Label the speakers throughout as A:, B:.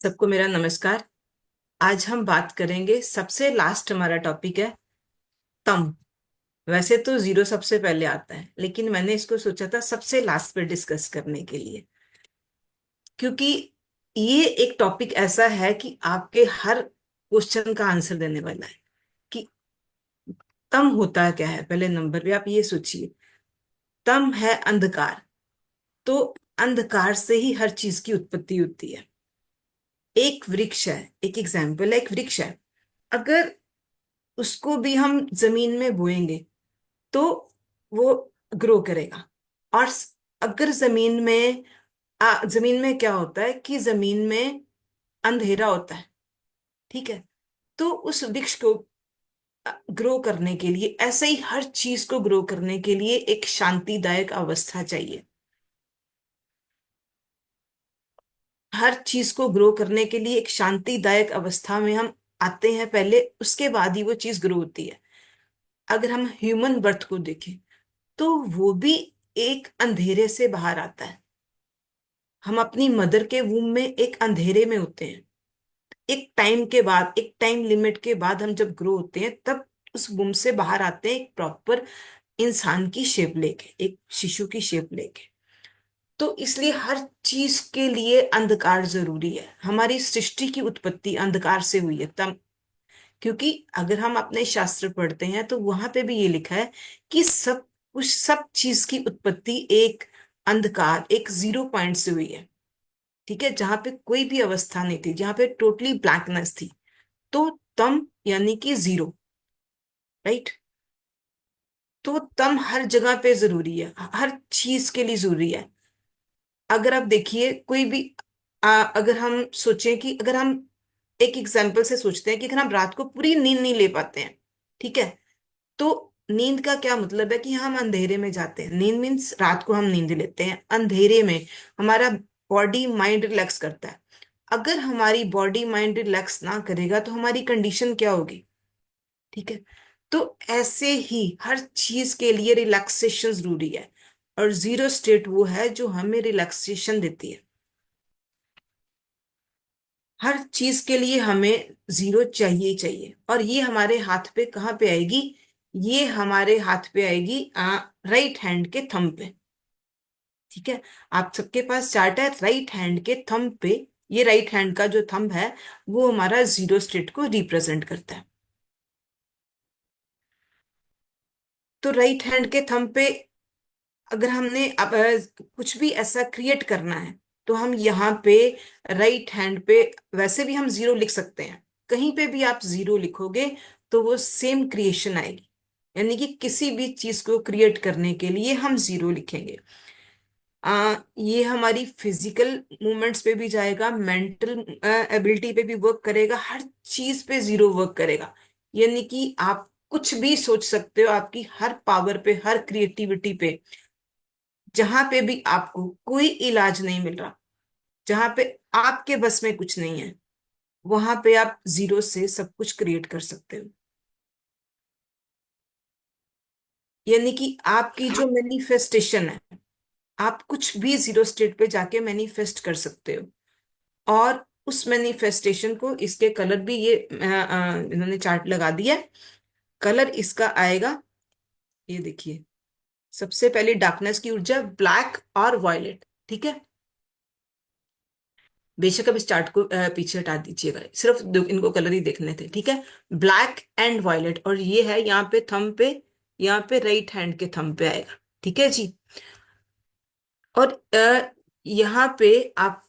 A: सबको मेरा नमस्कार। आज हम बात करेंगे, सबसे लास्ट हमारा टॉपिक है तम। वैसे तो जीरो सबसे पहले आता है, लेकिन मैंने इसको सोचा था सबसे लास्ट पे डिस्कस करने के लिए, क्योंकि ये एक टॉपिक ऐसा है कि आपके हर क्वेश्चन का आंसर देने वाला है कि तम होता क्या है। पहले नंबर पे आप ये सोचिए, तम है अंधकार। तो अंधकार से ही हर चीज की उत्पत्ति होती है। एक वृक्ष है, एक एग्जाम्पल है, एक वृक्ष है। अगर उसको भी हम जमीन में बोएंगे तो वो ग्रो करेगा। और अगर जमीन में क्या होता है कि जमीन में अंधेरा होता है, ठीक है। तो उस वृक्ष को ग्रो करने के लिए, ऐसे ही हर चीज को ग्रो करने के लिए एक शांतिदायक अवस्था चाहिए। हर चीज को ग्रो करने के लिए एक शांतिदायक अवस्था में हम आते हैं पहले, उसके बाद ही वो चीज ग्रो होती है। अगर हम ह्यूमन बर्थ को देखें तो वो भी एक अंधेरे से बाहर आता है। हम अपनी मदर के वूम में एक अंधेरे में होते हैं। एक टाइम के बाद, एक टाइम लिमिट के बाद हम जब ग्रो होते हैं, तब उस वूम से बाहर आते हैं एक प्रॉपर इंसान की शेप लेके, एक शिशु की शेप लेके। तो इसलिए हर चीज के लिए अंधकार जरूरी है। हमारी सृष्टि की उत्पत्ति अंधकार से हुई है तब, क्योंकि अगर हम अपने शास्त्र पढ़ते हैं तो वहां पे भी ये लिखा है कि सब कुछ, सब चीज की उत्पत्ति एक अंधकार, एक जीरो पॉइंट से हुई है। ठीक है, जहां पे कोई भी अवस्था नहीं थी, जहां पे टोटली ब्लैकनेस थी। तो तम यानी कि जीरो, राइट। तो तम हर जगह पे जरूरी है, हर चीज के लिए जरूरी है। अगर आप देखिए कोई भी अगर हम सोचें कि अगर हम एक एग्जाम्पल से सोचते हैं कि अगर हम रात को पूरी नींद नहीं ले पाते हैं, ठीक है। तो नींद का क्या मतलब है कि हम अंधेरे में जाते हैं। नींद मीन्स रात को हम नींद लेते हैं अंधेरे में। हमारा बॉडी माइंड रिलैक्स करता है। अगर हमारी बॉडी माइंड रिलैक्स ना करेगा तो हमारी कंडीशन क्या होगी, ठीक है। तो ऐसे ही हर चीज के लिए रिलैक्सेशन जरूरी है। और जीरो स्टेट वो है जो हमें रिलैक्सेशन देती है। हर चीज के लिए हमें जीरो चाहिए ही चाहिए। और ये हमारे हाथ पे कहाँ पे आएगी? ये हमारे हाथ पे आएगी राइट हैंड के थंब पे। ठीक है, आप सबके पास चार्ट है राइट हैंड के थंब पे। ये राइट हैंड का जो थंब है वो हमारा जीरो स्टेट को रिप्रेजेंट करता है। तो राइट हैंड के थंब पे अगर हमने अब कुछ भी ऐसा क्रिएट करना है तो हम यहाँ पे राइट हैंड पे, वैसे भी हम जीरो लिख सकते हैं। कहीं पे भी आप जीरो लिखोगे तो वो सेम क्रिएशन आएगी। यानी कि किसी भी चीज को क्रिएट करने के लिए हम जीरो लिखेंगे। ये हमारी फिजिकल मूवमेंट्स पे भी जाएगा, मेंटल एबिलिटी पे भी वर्क करेगा, हर चीज पे जीरो वर्क करेगा। यानी कि आप कुछ भी सोच सकते हो, आपकी हर पावर पे, हर क्रिएटिविटी पे। जहां पे भी आपको कोई इलाज नहीं मिल रहा, जहां पे आपके बस में कुछ नहीं है, वहां पे आप जीरो से सब कुछ क्रिएट कर सकते हो। यानी कि आपकी जो मैनिफेस्टेशन है, आप कुछ भी जीरो स्टेट पे जाके मैनिफेस्ट कर सकते हो। और उस मैनिफेस्टेशन को, इसके कलर भी ये इन्होंने चार्ट लगा दिया है। कलर इसका आएगा, ये देखिए। सबसे पहले डार्कनेस की ऊर्जा ब्लैक और वॉयलेट, ठीक है। बेशक अब इस चार्ट को पीछे हटा दीजिएगा, सिर्फ इनको कलर ही देखने थे, ठीक है। ब्लैक एंड वॉयलेट, और ये है यहाँ पे थंब पे, यहाँ पे राइट हैंड के थंब पे आएगा, ठीक है जी। और यहाँ पे आप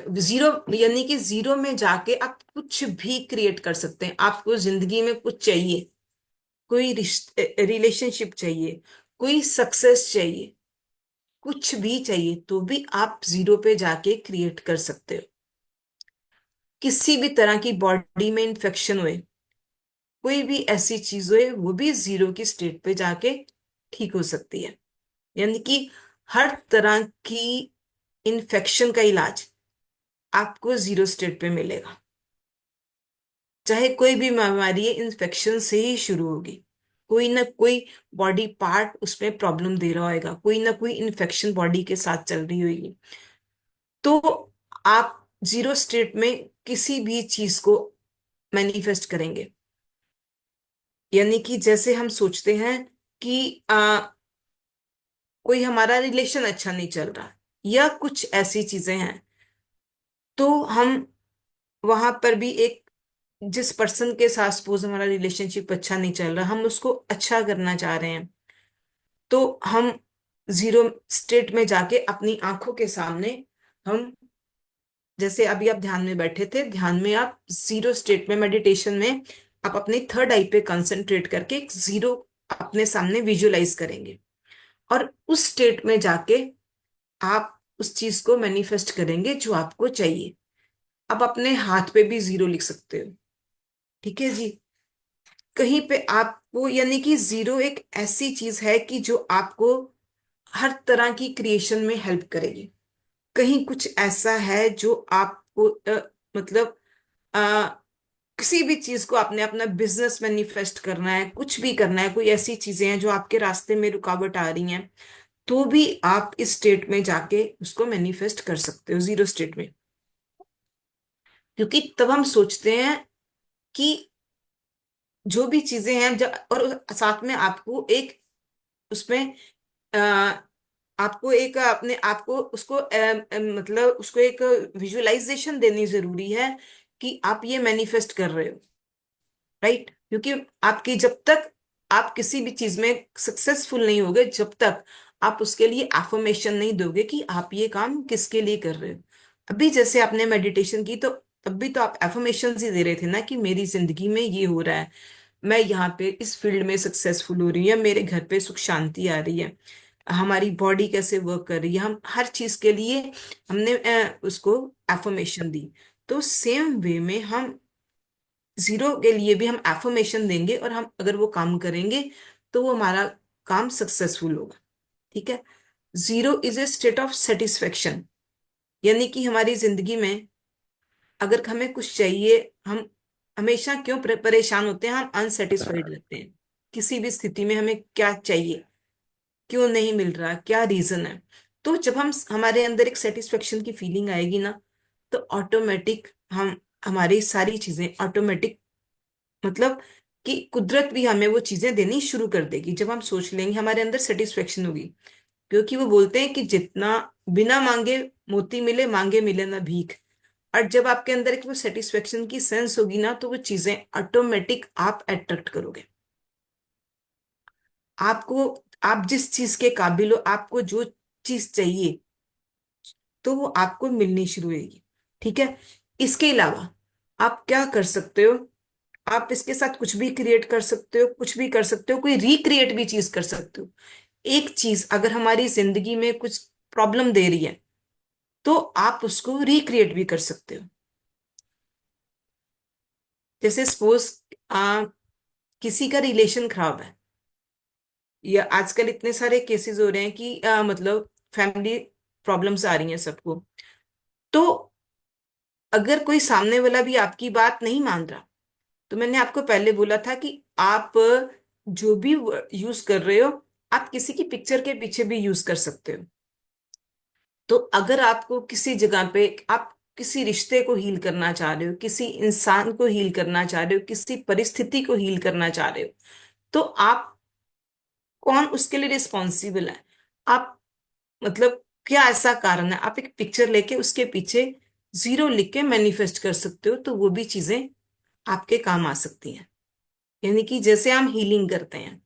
A: जीरो, यानी कि जीरो में जाके आप कुछ भी क्रिएट कर सकते हैं। आपको जिंदगी में कुछ चाहिए, कोई रिलेशनशिप चाहिए, कोई सक्सेस चाहिए, कुछ भी चाहिए, तो भी आप जीरो पे जाके क्रिएट कर सकते हो। किसी भी तरह की बॉडी में इंफेक्शन हुए, कोई भी ऐसी चीज हुए, वो भी जीरो की स्टेट पे जाके ठीक हो सकती है। यानी कि हर तरह की इन्फेक्शन का इलाज आपको जीरो स्टेट पे मिलेगा। चाहे कोई भी बीमारी है, इन्फेक्शन से ही शुरू होगी। कोई ना कोई बॉडी पार्ट उसमें प्रॉब्लम दे रहा होगा, कोई ना कोई इन्फेक्शन बॉडी के साथ चल रही होगी। तो आप जीरो स्टेट में किसी भी चीज को मैनिफेस्ट करेंगे। यानी कि जैसे हम सोचते हैं कि कोई हमारा रिलेशन अच्छा नहीं चल रहा, या कुछ ऐसी चीजें हैं, तो हम वहां पर भी एक, जिस पर्सन के साथ सपोज हमारा रिलेशनशिप अच्छा नहीं चल रहा, हम उसको अच्छा करना चाह रहे हैं, तो हम जीरो स्टेट में जाके अपनी आंखों के सामने हम, जैसे अभी आप ध्यान में बैठे थे, ध्यान में आप जीरो स्टेट में, मेडिटेशन में आप अपने थर्ड आई पे कंसंट्रेट करके एक जीरो अपने सामने विजुलाइज करेंगे, और उस स्टेट में जाके आप उस चीज को मैनिफेस्ट करेंगे जो आपको चाहिए। आप अपने हाथ पे भी जीरो लिख सकते हो, ठीक है जी। कहीं पे आपको, यानी कि जीरो एक ऐसी चीज है कि जो आपको हर तरह की क्रिएशन में हेल्प करेगी। कहीं कुछ ऐसा है जो आपको मतलब आ, किसी भी चीज को, आपने अपना बिजनेस मैनिफेस्ट करना है, कुछ भी करना है, कोई ऐसी चीजें हैं जो आपके रास्ते में रुकावट आ रही हैं, तो भी आप इस स्टेट में जाके उसको मैनिफेस्ट कर सकते हो, जीरो स्टेट में। क्योंकि तब हम सोचते हैं कि जो भी चीजें हैं, जब, और साथ में आपको एक उसमें आ, आपको एक अपने आप को उसको मतलब उसको एक विजुअलाइजेशन देनी जरूरी है कि आप ये मैनिफेस्ट कर रहे हो, राइट। क्योंकि आपकी, जब तक आप किसी भी चीज में सक्सेसफुल नहीं होगे, जब तक आप उसके लिए एफर्मेशन नहीं दोगे कि आप ये काम किसके लिए कर रहे हो। अभी जैसे आपने मेडिटेशन की, तो तब भी तो आप एफर्मेशन ही दे रहे थे ना, कि मेरी जिंदगी में ये हो रहा है, मैं यहाँ पे इस फील्ड में सक्सेसफुल हो रही हूँ, या मेरे घर पे सुख शांति आ रही है, हमारी बॉडी कैसे वर्क कर रही है, हम हर चीज के लिए हमने उसको एफर्मेशन दी। तो सेम वे में हम जीरो के लिए भी हम एफर्मेशन देंगे, और हम अगर वो काम करेंगे तो वो हमारा काम सक्सेसफुल होगा, ठीक है। Zero is a state of satisfaction. यानी कि हमारी जिंदगी में अगर हमें कुछ चाहिए, हम हमेशा क्यों परेशान होते हैं, हम अनसेटिस्फाइड रहते हैं। किसी भी स्थिति में हमें क्या चाहिए, क्यों नहीं मिल रहा, क्या रीजन है। तो जब हम, हमारे अंदर एक सेटिस्फेक्शन की फीलिंग आएगी ना, तो ऑटोमेटिक हम, हमारी सारी चीजें ऑटोमेटिक, मतलब कि कुदरत भी हमें वो चीजें देनी शुरू कर देगी। जब हम सोच लेंगे, हमारे अंदर सेटिस्फेक्शन होगी। क्योंकि वो बोलते हैं कि जितना बिना मांगे मोती मिले, मांगे मिले ना भीख। और जब आपके अंदर एक वो सेटिस्फेक्शन की सेंस होगी ना, तो वो चीजें ऑटोमेटिक आप अट्रैक्ट करोगे। आपको, आप जिस चीज के काबिल हो, आपको जो चीज चाहिए, तो वो आपको मिलनी शुरू होगी, ठीक है। इसके अलावा आप क्या कर सकते हो, आप इसके साथ कुछ भी क्रिएट कर सकते हो, कुछ भी कर सकते हो, कोई रिक्रिएट भी चीज कर सकते हो। एक चीज अगर हमारी जिंदगी में कुछ प्रॉब्लम दे रही है, तो आप उसको रिक्रिएट भी कर सकते हो। जैसे सपोज आ किसी का रिलेशन खराब है, या आजकल इतने सारे केसेस हो रहे हैं कि मतलब फैमिली प्रॉब्लम्स आ रही हैं सबको। तो अगर कोई सामने वाला भी आपकी बात नहीं मान रहा, तो मैंने आपको पहले बोला था कि आप जो भी यूज कर रहे हो, आप किसी की पिक्चर के पीछे भी यूज कर सकते हो। तो अगर आपको किसी जगह पे, आप किसी रिश्ते को हील करना चाह रहे हो, किसी इंसान को हील करना चाह रहे हो, किसी परिस्थिति को हील करना चाह रहे हो, तो आप, कौन उसके लिए रिस्पॉन्सिबल है, आप, मतलब क्या ऐसा कारण है, आप एक पिक्चर लेके उसके पीछे जीरो लिख के मैनिफेस्ट कर सकते हो, तो वो भी चीजें आपके काम आ सकती हैं। यानी कि जैसे हम हीलिंग करते हैं,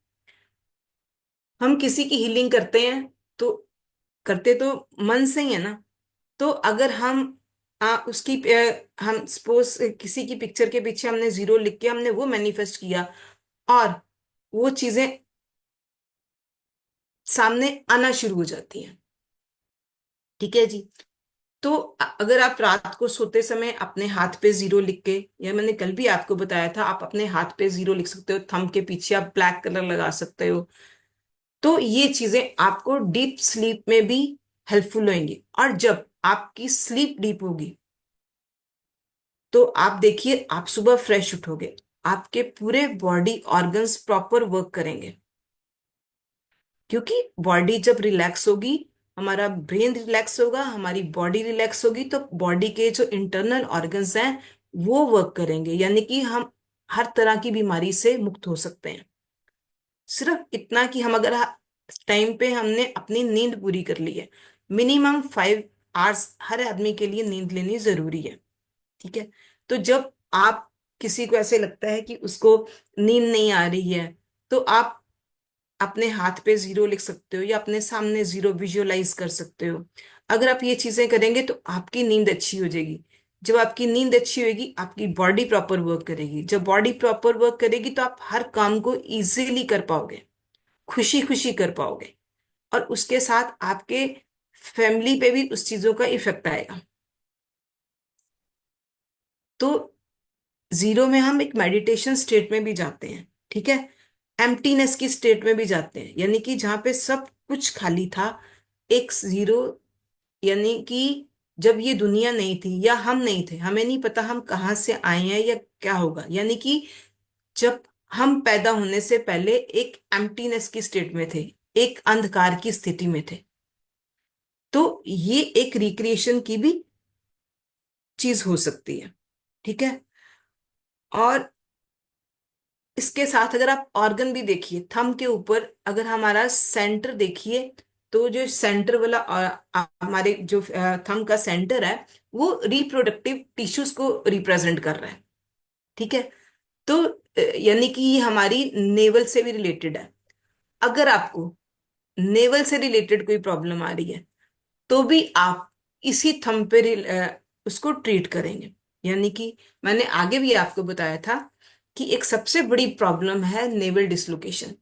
A: हम किसी की हीलिंग करते हैं, तो करते तो मन से ही है ना। तो अगर हम उसकी हम सपोज किसी की पिक्चर के पीछे हमने जीरो लिख के हमने वो मैनिफेस्ट किया, और वो चीजें सामने आना शुरू हो जाती हैं, ठीक है जी। तो अगर आप रात को सोते समय अपने हाथ पे जीरो लिख के, या मैंने कल भी आपको बताया था, आप अपने हाथ पे जीरो लिख सकते हो, थंब के पीछे आप ब्लैक कलर लगा सकते हो। तो ये चीजें आपको डीप स्लीप में भी हेल्पफुल होंगी। और जब आपकी स्लीप डीप होगी, तो आप देखिए, आप सुबह फ्रेश उठोगे, आपके पूरे बॉडी ऑर्गन्स प्रॉपर वर्क करेंगे। क्योंकि बॉडी जब रिलैक्स होगी, हमारा ब्रेन रिलैक्स होगा, हमारी बॉडी रिलैक्स होगी, तो बॉडी के जो इंटरनल ऑर्गन्स हैं वो वर्क करेंगे, यानी कि हम हर तरह की बीमारी से मुक्त हो सकते हैं। सिर्फ इतना कि हम अगर टाइम पे हमने अपनी नींद पूरी कर ली है, मिनिमम 5 आवर्स हर आदमी के लिए नींद लेनी जरूरी है। ठीक है। तो जब आप किसी को ऐसे लगता है कि उसको नींद नहीं आ रही है, तो आप अपने हाथ पे जीरो लिख सकते हो या अपने सामने जीरो विजुअलाइज कर सकते हो। अगर आप ये चीजें करेंगे तो आपकी नींद अच्छी हो जाएगी। जब आपकी नींद अच्छी होगी, आपकी बॉडी प्रॉपर वर्क करेगी। जब बॉडी प्रॉपर वर्क करेगी तो आप हर काम को इजीली कर पाओगे, खुशी खुशी कर पाओगे, और उसके साथ आपके फैमिली पे भी उस चीजों का इफेक्ट आएगा। तो जीरो में हम एक मेडिटेशन स्टेट में भी जाते हैं। ठीक है। एम्प्टीनेस की स्टेट में भी जाते हैं, यानी कि जहां पे सब कुछ खाली था। एक जीरो, यानी कि जब ये दुनिया नहीं थी या हम नहीं थे, हमें नहीं पता हम कहाँ से आए हैं या क्या होगा, यानी कि जब हम पैदा होने से पहले एक एम्प्टीनेस की स्टेट में थे, एक अंधकार की स्थिति में थे। तो ये एक रिक्रिएशन की भी चीज हो सकती है। ठीक है। और इसके साथ अगर आप ऑर्गन भी देखिए, थंब के ऊपर अगर हमारा सेंटर देखिए, तो जो सेंटर वाला हमारे जो थंब का सेंटर है, वो रिप्रोडक्टिव टिश्यूज को रिप्रेजेंट कर रहा है। ठीक है। तो यानी कि ये हमारी नेवल से भी रिलेटेड है। अगर आपको नेवल से रिलेटेड कोई प्रॉब्लम आ रही है, तो भी आप इसी थंब पे उसको ट्रीट करेंगे। यानी कि मैंने आगे भी आपको बताया था कि एक सबसे बड़ी प्रॉब्लम है नेवल डिसलोकेशन।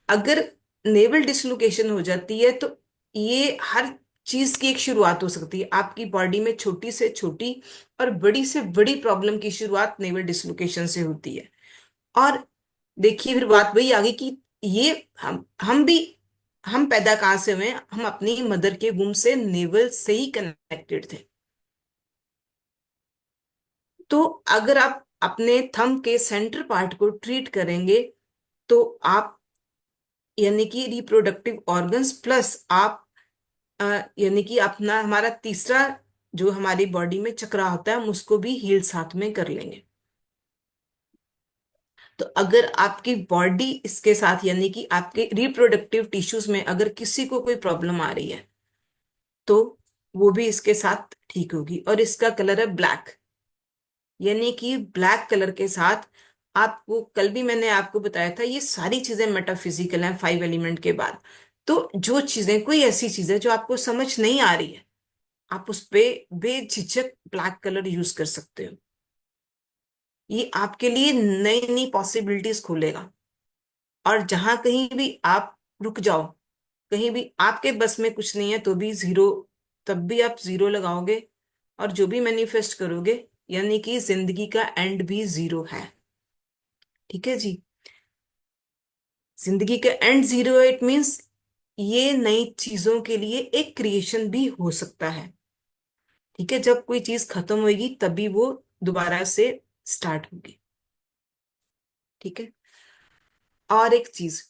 A: अगर नेवल डिसलोकेशन हो जाती है तो ये हर चीज की एक शुरुआत हो सकती है। आपकी बॉडी में छोटी से छोटी और बड़ी से बड़ी प्रॉब्लम की शुरुआत नेवल डिसलोकेशन से होती है। और देखिए फिर बात वही आ गई कि ये हम भी, हम पैदा कहाँ से हुए हैं? हम अपनी मदर के वूम से नेवल से ही कनेक्टेड थे। तो अगर आप अपने थंब के सेंटर पार्ट को ट्रीट करेंगे, तो आप, यानी कि रिप्रोडक्टिव ऑर्गन्स प्लस आप यानी कि अपना हमारा तीसरा जो हमारी बॉडी में चक्रा होता है, हम उसको भी हील साथ में कर लेंगे। तो अगर आपकी बॉडी इसके साथ, यानी कि आपके रिप्रोडक्टिव टिश्यूज में अगर किसी को कोई प्रॉब्लम आ रही है, तो वो भी इसके साथ ठीक होगी। और इसका कलर है ब्लैक, यानी कि ब्लैक कलर के साथ आपको, कल भी मैंने आपको बताया था, ये सारी चीजें मेटाफिजिकल हैं 5 एलिमेंट के बाद। तो जो चीजें, कोई ऐसी चीज है जो आपको समझ नहीं आ रही है, आप उस पे बेझिझक ब्लैक कलर यूज कर सकते हो। ये आपके लिए नई नई पॉसिबिलिटीज खोलेगा। और जहां कहीं भी आप रुक जाओ, कहीं भी आपके बस में कुछ नहीं है, तो भी जीरो, तब भी आप जीरो लगाओगे। और जो भी मैनिफेस्ट करोगे, यानी कि जिंदगी का एंड भी जीरो है। ठीक है जी। जिंदगी का एंड जीरो है, इट मीन्स ये नई चीजों के लिए एक क्रिएशन भी हो सकता है। ठीक है। जब कोई चीज खत्म होगी तभी वो दोबारा से स्टार्ट होगी। ठीक है। और एक चीज,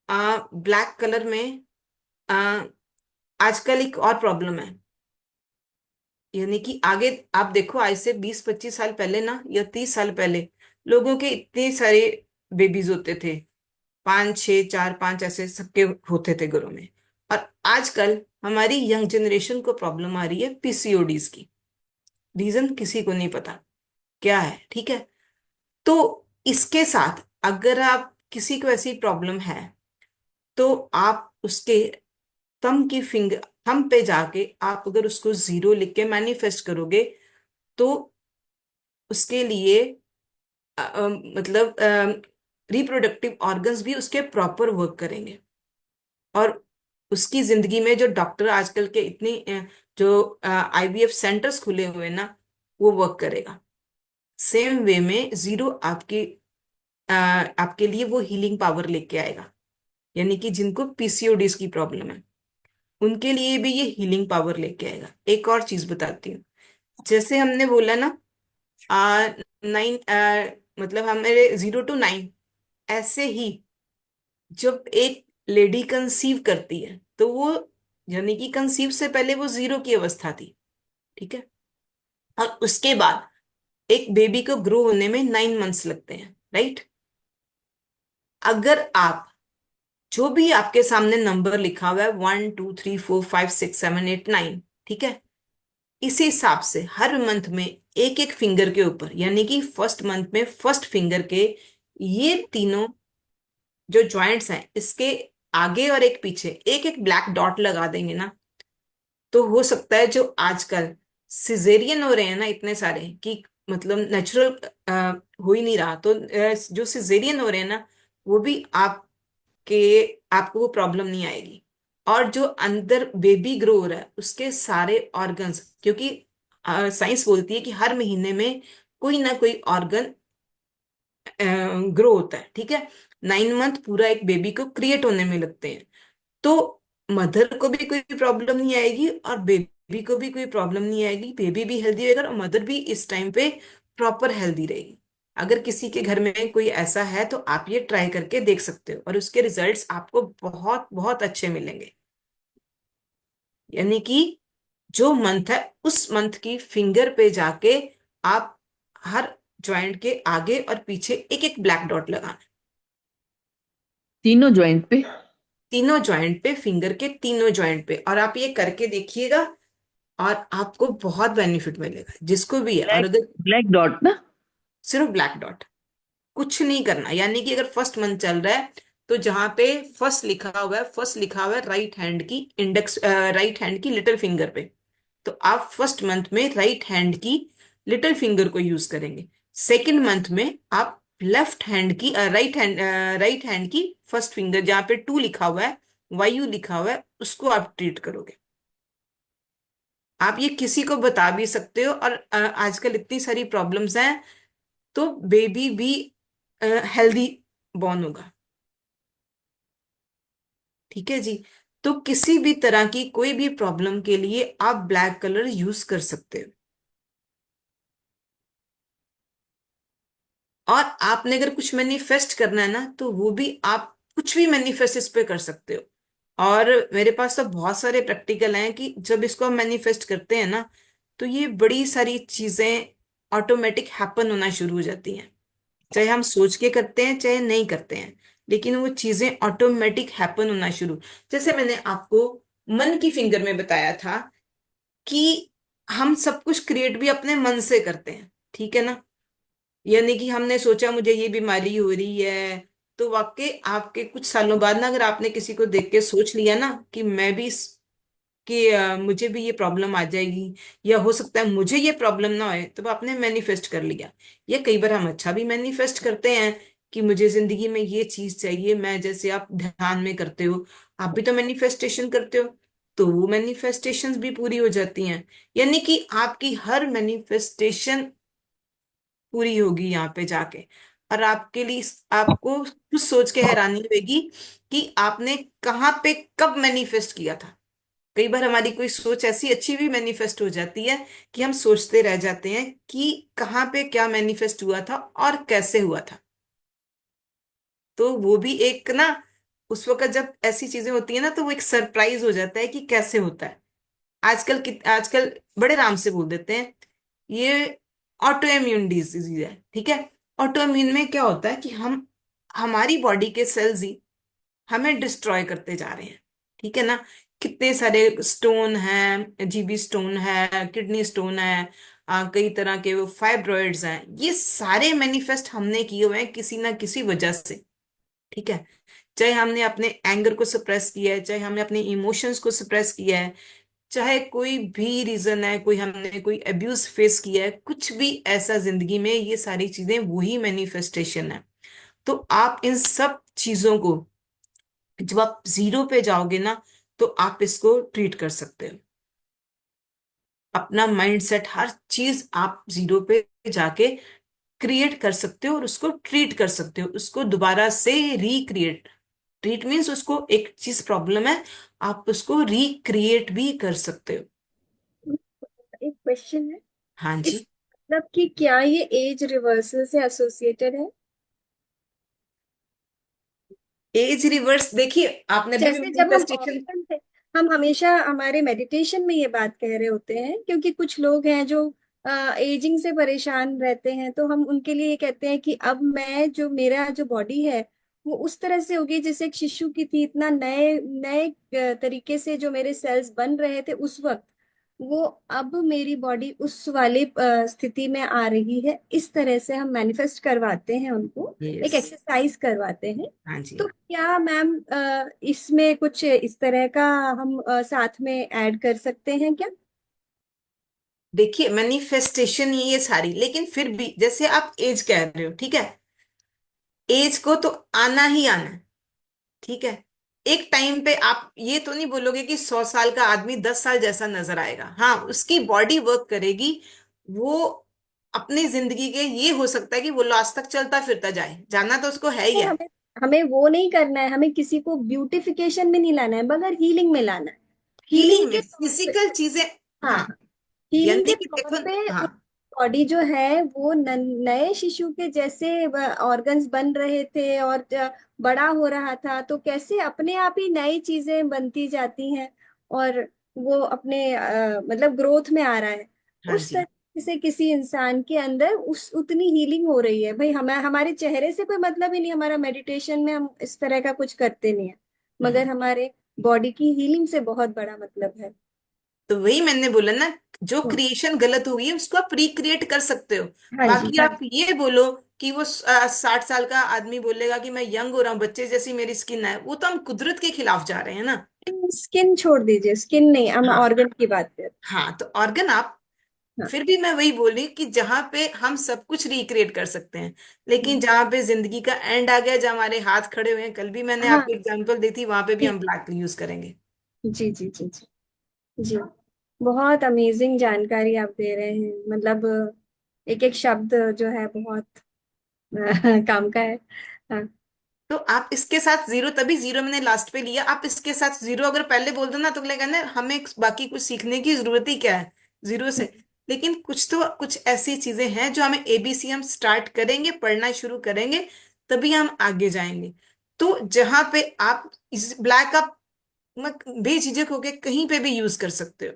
A: ब्लैक कलर में आ, आजकल एक और प्रॉब्लम है। यानी कि आगे आप देखो, आज से 20-25 साल पहले ना, या 30 साल पहले, लोगों के इतने सारे बेबीज होते थे, 5 6 4 5 ऐसे सबके होते थे घरों में। और आजकल हमारी यंग जनरेशन को प्रॉब्लम आ रही है पीसीओडीज की। रीजन किसी को नहीं पता क्या है। ठीक है। तो इसके साथ अगर आप, किसी को ऐसी प्रॉब्लम है, तो आप उसके थंब पे जाके आप अगर उसको जीरो लिख के मैनिफेस्ट करोगे, तो उसके लिए मतलब रिप्रोडक्टिव ऑर्गन्स भी उसके प्रॉपर वर्क करेंगे। और उसकी जिंदगी में जो डॉक्टर आजकल के इतने जो आईवीएफ सेंटर्स खुले हुए हैं ना, वो वर्क करेगा। सेम वे में जीरो आपके लिए वो हीलिंग पावर लेके आएगा। यानी कि जिनको पीसीओडीज की प्रॉब्लम है, उनके लिए भी ये हीलिंग पावर लेके आएगा। एक और चीज बताती हूँ, जैसे हमने बोला ना, 9, मतलब हमारे 0 to 9, ऐसे ही जब एक लेडी कंसीव करती है, तो वो यानी कि कंसीव से पहले वो जीरो की अवस्था थी। ठीक है। और उसके बाद एक बेबी को ग्रो होने में 9 मंथ्स लगते हैं, राइट। अगर आप जो भी आपके सामने नंबर लिखा हुआ है 1 2 3 4 5 6 7 8 9, ठीक है, इसी हिसाब से हर मंथ में एक एक फिंगर के ऊपर, यानी कि फर्स्ट मंथ में फर्स्ट फिंगर के ये तीनों जो जॉइंट्स हैं, इसके आगे और एक पीछे एक एक ब्लैक डॉट लगा देंगे ना, तो हो सकता है जो आजकल सिजेरियन हो रहे हैं ना इतने सारे, कि मतलब नेचुरल हो ही नहीं रहा, तो जो सिजेरियन हो रहे हैं ना, वो भी आपके आपको वो प्रॉब्लम नहीं आएगी। और जो अंदर बेबी ग्रो हो रहा है उसके सारे ऑर्गन्स, क्योंकि साइंस बोलती है कि हर महीने में कोई ना कोई ऑर्गन ग्रो होता है, ठीक है। 9 मंथ पूरा एक बेबी को क्रिएट होने में लगते हैं। तो मदर को भी कोई प्रॉब्लम नहीं आएगी और बेबी को भी कोई प्रॉब्लम नहीं आएगी, बेबी भी हेल्दी रहेगा और मदर भी इस टाइम पे प्रॉपर हेल्दी रहेगी। अगर किसी के घर में कोई ऐसा है तो आप ये ट्राई करके देख सकते हो और उसके रिजल्ट्स आपको बहुत बहुत अच्छे मिलेंगे। यानी कि जो मंथ है उस मंथ की फिंगर पे जाके आप हर जॉइंट के आगे और पीछे एक एक ब्लैक डॉट लगाना।
B: तीनों ज्वाइंट पे?
A: तीनों जॉइंट पे, फिंगर के तीनों जॉइंट पे, और आप ये करके देखिएगा और आपको बहुत बेनिफिट मिलेगा जिसको भी है। और
B: ब्लैक
A: अगर
B: ब्लैक डॉट ना?
A: सिर्फ ब्लैक डॉट, कुछ नहीं करना, यानी कि अगर फर्स्ट मंथ चल रहा है तो जहां पे फर्स्ट लिखा हुआ है, फर्स्ट लिखा हुआ है राइट हैंड की इंडेक्स, राइट हैंड की लिटिल फिंगर पे, तो आप फर्स्ट मंथ में राइट हैंड की लिटिल फिंगर को यूज करेंगे। सेकेंड मंथ में आप लेफ्ट हैंड की राइट हैंड की फर्स्ट फिंगर जहां पे 2 लिखा हुआ है, वायु लिखा हुआ है, उसको आप ट्रीट करोगे। आप ये किसी को बता भी सकते हो, और आजकल इतनी सारी प्रॉब्लम्स हैं, तो बेबी भी हेल्दी बॉर्न होगा। ठीक है जी। तो किसी भी तरह की कोई भी प्रॉब्लम के लिए आप ब्लैक कलर यूज कर सकते हो। और आपने अगर कुछ मैनिफेस्ट करना है ना, तो वो भी आप कुछ भी मैनिफेस्ट इस पे कर सकते हो। और मेरे पास तो बहुत सारे प्रैक्टिकल हैं कि जब इसको हम मैनिफेस्ट करते हैं ना, तो ये बड़ी सारी चीजें ऑटोमेटिक हैपन होना शुरू हो जाती हैं। चाहे हम सोच के करते हैं चाहे नहीं करते हैं, लेकिन वो चीजें ऑटोमेटिक हैपन होना शुरू। जैसे मैंने आपको मन की फिंगर में बताया था कि हम सब कुछ क्रिएट भी अपने मन से करते हैं, ठीक है ना। यानी कि हमने सोचा मुझे ये बीमारी हो रही है, तो वाकई आपके कुछ सालों बाद ना, अगर आपने किसी को देख के सोच लिया ना कि मैं भी कि मुझे भी ये प्रॉब्लम आ जाएगी, या हो सकता है मुझे ये प्रॉब्लम ना होए, तो आपने मैनिफेस्ट कर लिया। या कई बार हम अच्छा भी मैनिफेस्ट करते हैं कि मुझे जिंदगी में ये चीज चाहिए, मैं जैसे आप ध्यान में करते हो, आप भी तो मैनिफेस्टेशन करते हो, तो वो मैनिफेस्टेशंस भी पूरी हो जाती हैं। यानी कि आपकी हर मैनिफेस्टेशन पूरी होगी यहाँ पे जाके। और आपके लिए आपको कुछ सोच के हैरानी होगी कि आपने कहाँ पे कब मैनिफेस्ट किया था। कई बार हमारी कोई सोच ऐसी अच्छी भी मैनिफेस्ट हो जाती है कि हम सोचते रह जाते हैं कि कहाँ पे क्या मैनिफेस्ट हुआ था और कैसे हुआ था। तो वो भी एक ना, उस वक्त जब ऐसी चीजें होती है ना, तो वो एक सरप्राइज हो जाता है कि कैसे होता है। आजकल बड़े आराम से बोल देते हैं ये ऑटो इम्यून डिजीज है, ठीक है। ऑटो इम्यून में क्या होता है कि हम हमारी बॉडी के सेल्स ही हमें डिस्ट्रॉय करते जा रहे हैं, ठीक है ना। कितने सारे स्टोन हैं, जीबी स्टोन है, किडनी स्टोन है, कई तरह के वो फाइब्रॉइड्स हैं, ये सारे मैनिफेस्ट हमने किए हुए हैं किसी ना किसी वजह से। ठीक है। चाहे हमने अपने एंगर को सप्रेस किया है, चाहे हमने अपने इमोशंस को सप्रेस किया है, चाहे कोई भी रीजन है, कोई हमने कोई अब्यूज फेस किया है, कुछ भी ऐसा जिंदगी में, ये सारी चीजें वही मैनिफेस्टेशन है। तो आप इन सब चीजों को जब आप जीरो पे जाओगे ना, तो आप इसको ट्रीट कर सकते हो। अपना माइंड सेट, हर चीज आप जीरो पे जाके क्रिएट कर सकते हो और उसको ट्रीट कर सकते हो, उसको दोबारा से रिक्रिएट। ट्रीट मीन्स उसको, एक चीज प्रॉब्लम है, आप उसको रिक्रिएट भी कर सकते हो।
C: एक क्वेश्चन है।
A: हाँ
C: इस
A: जी।
C: मतलब कि क्या ये एज रिवर्सल से एसोसिएटेड है?
A: एज रिवर्स देखिए, आपने अभी भी
C: जैसे जब हम
A: मैनिफेस्टेशन।
C: बॉक्सर थे, हम हमेशा हमारे मेडिटेशन में ये बात कह रहे होते हैं, क्योंकि कुछ लोग हैं जो एजिंग से परेशान रहते हैं, तो हम उनके लिए ये कहते हैं कि अब मैं, जो मेरा जो बॉडी है वो उस तरह से होगी जैसे एक शिशु की थी, इतना नए नए तरीके से जो मेरे सेल्स बन रहे थे उस वक्त, वो अब मेरी बॉडी उस वाली स्थिति में आ रही है। इस तरह से हम मैनिफेस्ट करवाते हैं उनको, एक
A: यस।
C: एक्सरसाइज करवाते हैं।
A: हाँ जी।
C: तो क्या मैम इसमें कुछ इस तरह का हम साथ में ऐड कर सकते हैं क्या?
A: देखिए मैनिफेस्टेशन ये सारी, लेकिन फिर भी जैसे आप एज कह रहे हो, ठीक है, एज को तो आना ही आना है, ठीक है। एक टाइम पे आप ये तो नहीं बोलोगे कि 100 साल का आदमी 10 साल जैसा नजर आएगा। हाँ, उसकी बॉडी वर्क करेगी, वो अपनी जिंदगी के, ये हो सकता है कि वो लास्ट तक चलता फिरता जाए, जाना तो उसको है ही
C: नहीं,
A: है।
C: हमें हमें वो नहीं करना है, हमें किसी को ब्यूटिफिकेशन में नहीं लाना है, मगर हीलिंग में लाना है। हीलिंग
A: हीलिंग
C: के
A: में
C: तौर पे।
A: फिजिकल चीजें।
C: हाँ
A: हाँ,
C: हाँ। हीलिंग
A: यानी
C: के
A: कि
C: तौर
A: देखो।
C: पे
A: हाँ।
C: बॉडी जो है वो नए शिशु के जैसे ऑर्गन्स बन रहे थे और बड़ा हो रहा था, तो कैसे अपने आप ही नई चीजें बनती जाती हैं और वो अपने मतलब ग्रोथ में आ रहा है।
A: हाँ
C: उस
A: जी।
C: तरह से किसी इंसान के अंदर उस उतनी हीलिंग हो रही है। भाई हमें हमारे चेहरे से कोई मतलब ही नहीं, हमारा मेडिटेशन में हम इस तरह का कुछ करते नहीं है, मगर
A: हम्म।
C: हमारे बॉडी की हीलिंग से बहुत बड़ा मतलब है।
A: तो वही मैंने बोला ना, जो
C: हम्म,
A: क्रिएशन गलत हो गई है उसको आप रिक्रिएट कर सकते हो।
C: हाँ जी
A: बाकी
C: हाँ
A: आप ये बोलो कि वो 60 साल का आदमी बोलेगा कि मैं यंग हो रहा हूँ, बच्चे जैसी मेरी स्किन है, वो तो हम कुदरत के खिलाफ जा रहे हैं ना।
C: जी। स्किन छोड़ दीजिए, स्किन नहीं, हम
A: हाँ।
C: ऑर्गन की बात कर।
A: हाँ, तो ऑर्गन आप,
C: हाँ।
A: फिर भी मैं वही बोली कि जहां पे हम सब कुछ रिक्रिएट कर सकते हैं, लेकिन जहां पे जिंदगी का एंड आ गया, जहां हमारे हाथ खड़े हुए हैं, कल भी मैंने
C: हाँ
A: आपको एग्जांपल दी थी, वहां पे भी
C: जी
A: हम ब्लैक यूज करेंगे।
C: जी जी जी जी जी। बहुत अमेजिंग जानकारी आप दे रहे हैं, मतलब एक एक शब्द जो है बहुत काम का है। हाँ।
A: तो आप इसके साथ जीरो, तभी जीरो मैंने लास्ट पे लिया, आप इसके साथ जीरो अगर पहले बोल दो ना तो लगेगा ना हमें बाकी कुछ सीखने की जरूरत ही क्या है जीरो से। लेकिन कुछ तो कुछ ऐसी चीजें हैं जो हमें एबीसी हम स्टार्ट करेंगे, पढ़ना शुरू करेंगे, तभी हम आगे जाएंगे। तो जहां पे आप इस ब्लैक आप मत बेझिझक होके कहीं पे भी यूज कर सकते हो।